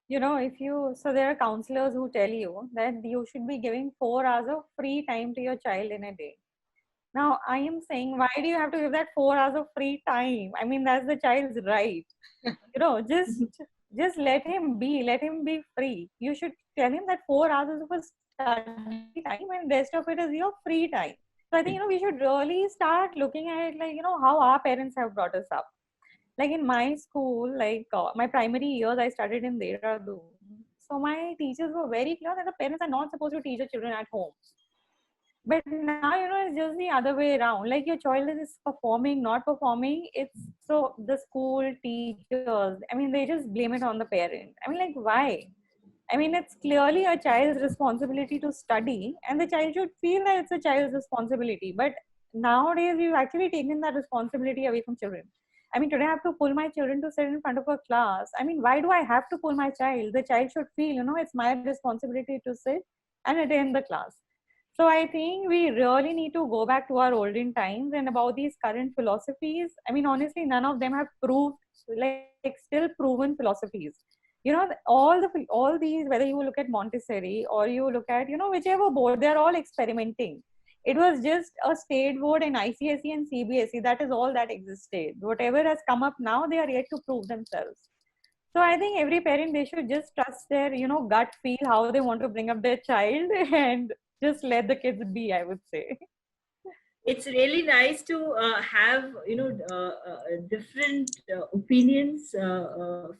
So there are counselors who tell you that you should be giving 4 hours of free time to your child in a day. Now I am saying, why do you have to give that 4 hours of free time? I mean, that's the child's right. Just let him be free. You should tell him that 4 hours of a study time and rest of it is your free time. So I think, we should really start looking at it how our parents have brought us up. Like in my school, my primary years, I studied in Dehradun. So my teachers were very clear that the parents are not supposed to teach the children at home. But now, it's just the other way around. Like your child is performing, not performing. It's so the school teachers, they just blame it on the parent. Like, why? It's clearly a child's responsibility to study, and the child should feel that it's a child's responsibility. But nowadays, we've actually taken that responsibility away from children. Today I have to pull my children to sit in front of a class. Why do I have to pull my child? The child should feel, it's my responsibility to sit and attend the class. So I think we really need to go back to our olden times and about these current philosophies. Honestly, none of them have proved, like still proven philosophies. All these, whether you look at Montessori or you look at, whichever board, they're all experimenting. It was just a state board and ICSE and CBSE. That is all that existed. Whatever has come up now, they are yet to prove themselves. So I think every parent, they should just trust their, gut feel how they want to bring up their child and just let the kids be, I would say. It's really nice to have different opinions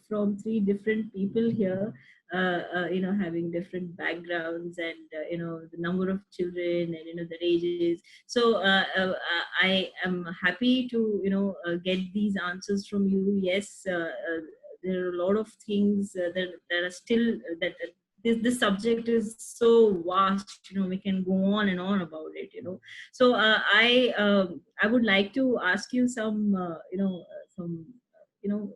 from three different people here, having different backgrounds and the number of children and their ages. So I am happy to get these answers from you. Yes, there are a lot of things that are still that this subject is so vast, we can go on and on about it. So I would like to ask you some some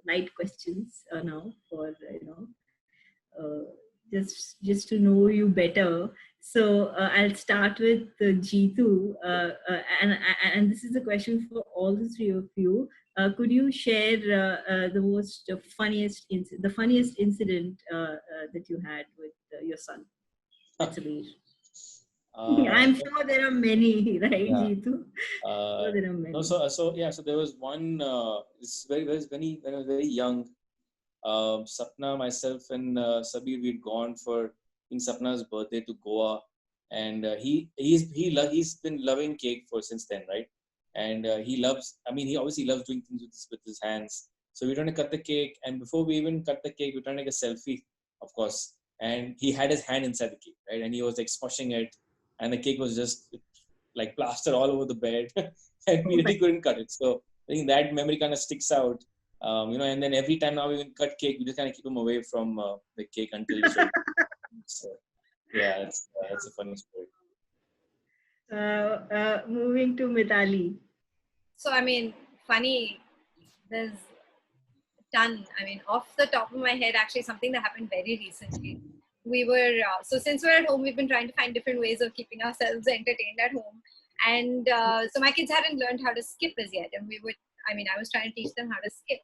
light questions now for uh, just to know you better. So I'll start with Jeetu, and this is a question for all the three of you. Could you share the funniest incident that you had with your son? Sabir. I'm sure there are many, right, Yeah. Jeetu? Sure there are many. No, so there was one. It's when I was very young. Sapna, myself, and Sabir, we'd gone for in Sapna's birthday to Goa, and he's been loving cake since then, right? And he loves. He obviously loves doing things with his hands. So we're trying to cut the cake, and before we even cut the cake, we're trying to take a selfie, of course. And he had his hand inside the cake, right? And he was like squashing it, and the cake was just like plastered all over the bed, and we really couldn't cut it. So I think that memory kind of sticks out. And then every time now we cut cake, we just kind of keep him away from the cake until he shows. So, yeah, that's a funny story. Moving to Mitali. So, funny, there's ton. Off the top of my head, actually, something that happened very recently. We were, so since we're at home, we've been trying to find different ways of keeping ourselves entertained at home. And so my kids hadn't learned how to skip as yet. And I was trying to teach them how to skip.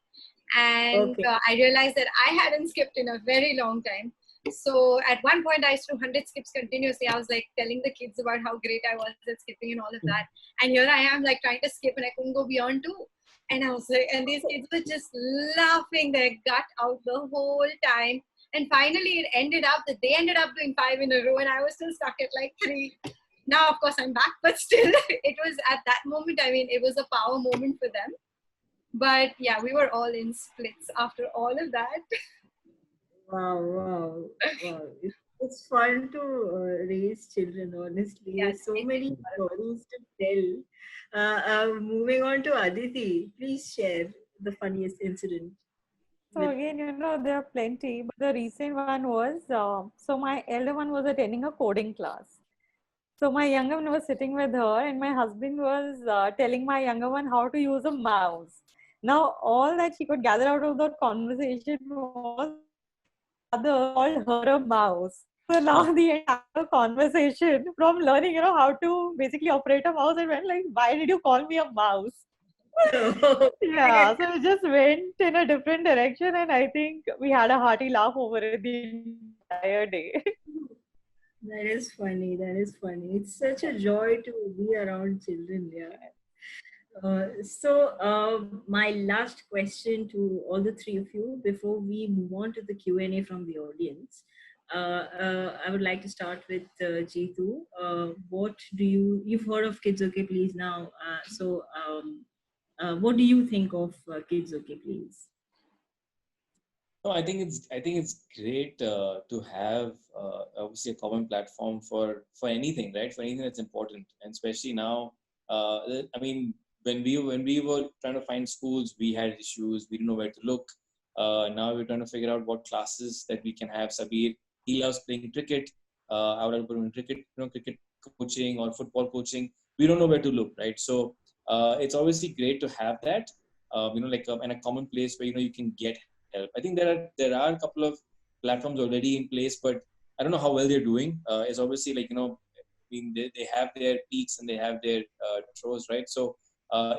And I realized that I hadn't skipped in a very long time. So at one point I used to do 100 skips continuously. I was like telling the kids about how great I was at skipping and all of that. And here I am like trying to skip and I couldn't go beyond 2. And I was like, and these kids were just laughing their gut out the whole time. And finally it ended up that they ended up doing 5 in a row and I was still stuck at like 3. Now, of course, I'm back, but still, it was at that moment, it was a power moment for them. But yeah, we were all in splits after all of that. Wow. It's fun to raise children, honestly. Yes, There's so many stories to tell. Moving on to Aditi, please share the funniest incident. So again, there are plenty, but the recent one was, so my elder one was attending a coding class. So my younger one was sitting with her and my husband was telling my younger one how to use a mouse. Now, all that she could gather out of that conversation was that her father called her a mouse. So now the entire conversation from learning, how to basically operate a mouse, it went like, why did you call me a mouse? Yeah, so it just went in a different direction and I think we had a hearty laugh over it the entire day. That is funny. It's such a joy to be around children. My last question to all the three of you before we move on to the Q&A from the audience. I would like to start with Jeetu. You've heard of Kids Okay Please now. What do you think of Kids Okay Please? No, I think it's great to have obviously a common platform for anything, right? For anything that's important, and especially now. I mean, when we were trying to find schools, we had issues. We didn't know where to look. Now we're trying to figure out what classes that we can have. Sabir, he loves playing cricket. I would have put him in cricket, cricket coaching or football coaching. We don't know where to look, right? So it's obviously great to have that. Like in a common place where you can get help. I think there are a couple of platforms already in place, but I don't know how well they're doing. It's obviously like I mean they have their peaks and they have their throws, right? So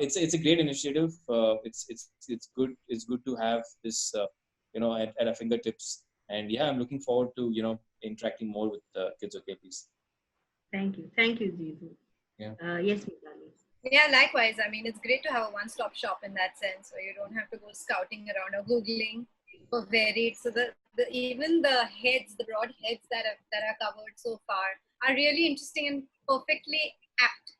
it's a great initiative. It's good to have this at our fingertips. And yeah, I'm looking forward to interacting more with kids. Okay, please. Thank you, Jeetu. Yeah. Yes, Batali. Yeah, likewise. I mean, it's great to have a one-stop shop in that sense, where you don't have to go scouting around or googling for varied. So even the heads, the broad heads that are covered so far, are really interesting and perfectly apt.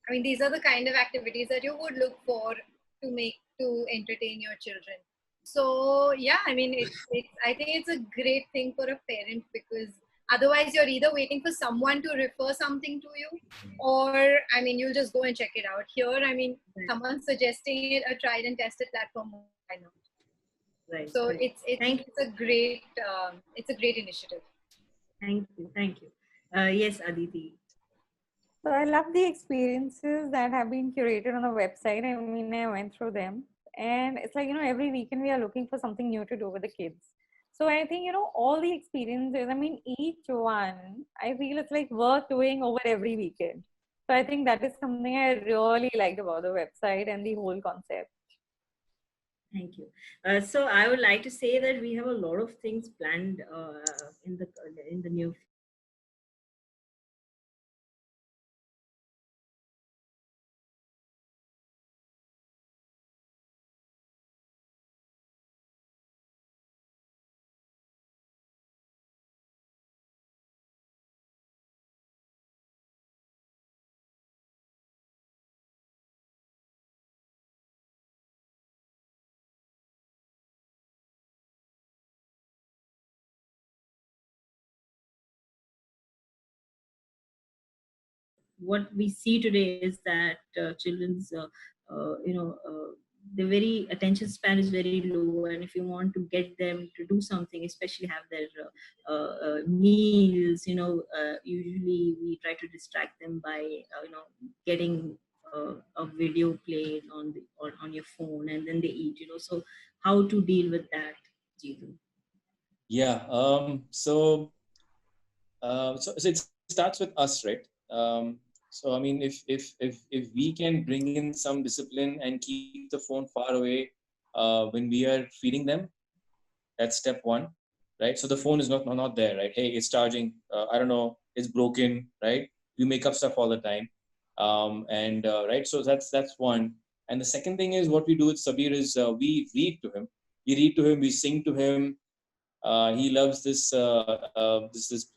I mean, these are the kind of activities that you would look for to entertain your children. So yeah, I mean, I think it's a great thing for a parent, because otherwise you're either waiting for someone to refer something to you, or I mean, you'll just go and check it out. Here, I mean, someone suggesting it, a tried and tested platform, why not? Right. So right. it's a great initiative. Thank you. Yes, Aditi. So I love the experiences that have been curated on the website. I mean, I went through them, and it's like, every weekend we are looking for something new to do with the kids. So I think, all the experiences, I mean, each one, I feel it's like worth doing over every weekend. So I think that is something I really liked about the website and the whole concept. Thank you. So I would like to say that we have a lot of things planned in the near future. What we see today is that children's the very attention span is very low, and if you want to get them to do something, especially have their meals, usually we try to distract them by getting a video played on your phone, and then they eat. So how to deal with that, Jeetu? Yeah. So it starts with us, right? So I mean, if we can bring in some discipline and keep the phone far away when we are feeding them, that's step one, right? So the phone is not there, right? Hey, it's charging. I don't know, it's broken, right? We make up stuff all the time, and right. So that's one. And the second thing is what we do with Sabir is we read to him. We read to him. We sing to him. He loves this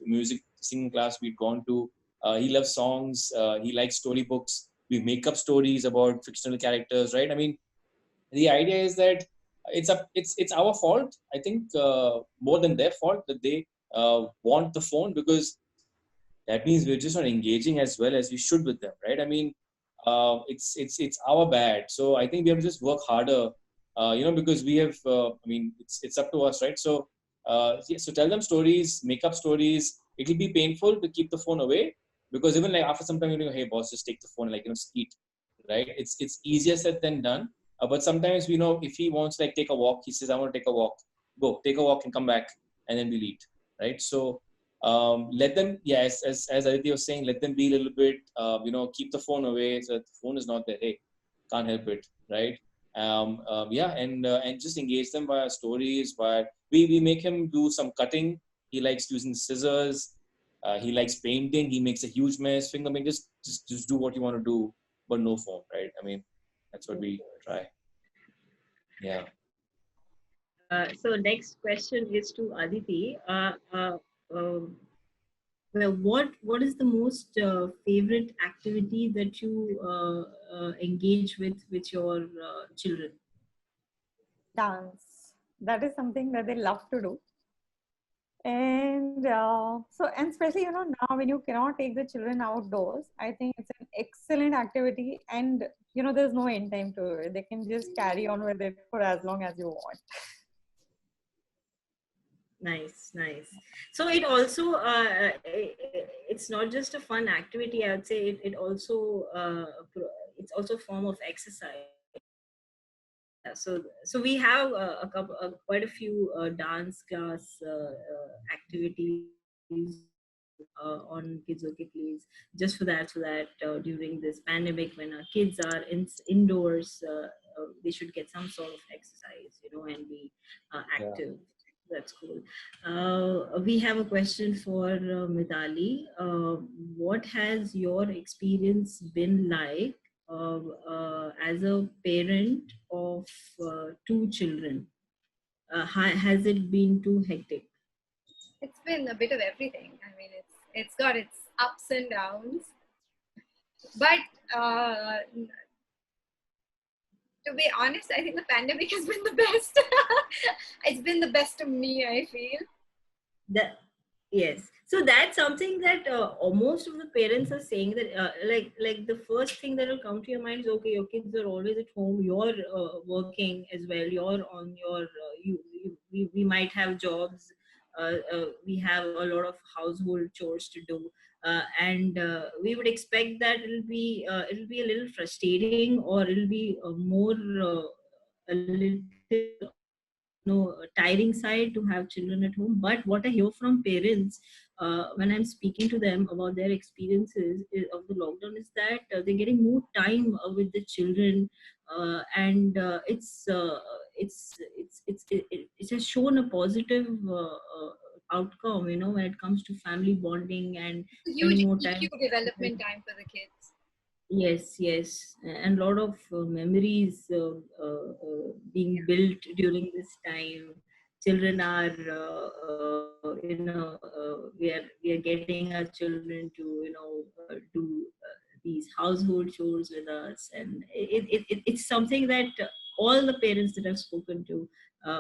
music singing class we'd gone to. He loves songs. He likes storybooks. We make up stories about fictional characters, right? I mean, the idea is that it's our fault. I think more than their fault that they want the phone, because that means we're just not engaging as well as we should with them, right? I mean, it's our bad. So I think we have to just work harder, because we have. I mean, it's up to us, right? So so tell them stories, make up stories. It'll be painful to keep the phone away, because even like after some time you go, hey boss, just take the phone, like eat, right? It's easier said than done. But sometimes if he wants to like take a walk, he says I want to take a walk. Go take a walk and come back, and then we'll eat, right? So let them, yes, as Aditi was saying, let them be a little bit, keep the phone away so that the phone is not there. Hey, can't help it, right? Yeah, and just engage them via stories. Via we make him do some cutting. He likes using scissors. He likes painting. He makes a huge mess. I mean, just do what you want to do, but no phone, right? I mean, that's what we try. Yeah. So next question is to Aditi. Well, what is the most favorite activity that you engage with your children? Dance. That is something that they love to do. And and especially, now when you cannot take the children outdoors, I think it's an excellent activity. And, there's no end time to it. They can just carry on with it for as long as you want. Nice, nice. So it also, it's not just a fun activity. I would say it also, it's also a form of exercise. So we have quite a few dance class activities on Kids Okay Please, just for that, so that during this pandemic, when our kids are indoors, they should get some sort of exercise, and be active. That's cool. We have a question for Mithali. What has your experience been like as a parent of 2 children? Has it been too hectic? It's been a bit of everything. I mean, it's got its ups and downs. But to be honest, I think the pandemic has been the best. It's been the best of me, I feel. Yes. So that's something that most of the parents are saying, that like the first thing that will come to your mind is, okay, your kids are always at home, you're working as well, you're on your we might have jobs, we have a lot of household chores to do, and we would expect that it'll be a little frustrating, or it'll be more a little tiring side to have children at home. But what I hear from parents when I'm speaking to them about their experiences of the lockdown is that they're getting more time with the children, and it has shown a positive outcome, when it comes to family bonding and Huge spending more EQ time. development time for the kids. Yes, and a lot of memories being built during this time. Children are, we are getting our children to, do these household chores with us, and it's something that all the parents that I've spoken to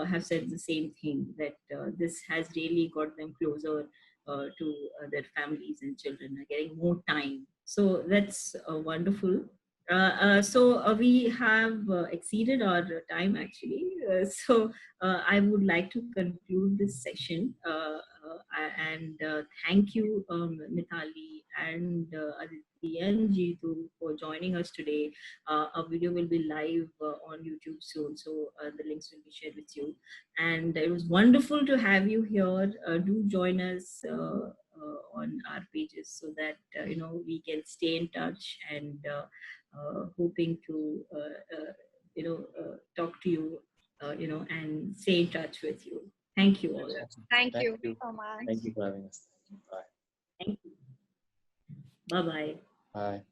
have said the same thing, that this has really got them closer to their families, and children are getting more time. So that's wonderful. So we have exceeded our time, actually. So I would like to conclude this session. And thank you, Mithali and Aditi and Jeetu, for joining us today. Our video will be live on YouTube soon, so the links will be shared with you. And it was wonderful to have you here. Do join us on our pages, so that we can stay in touch, and hoping to talk to you, and stay in touch with you. Thank you all. Thank you So much. Thank you for having us. Bye. Thank you. Bye-bye. Bye.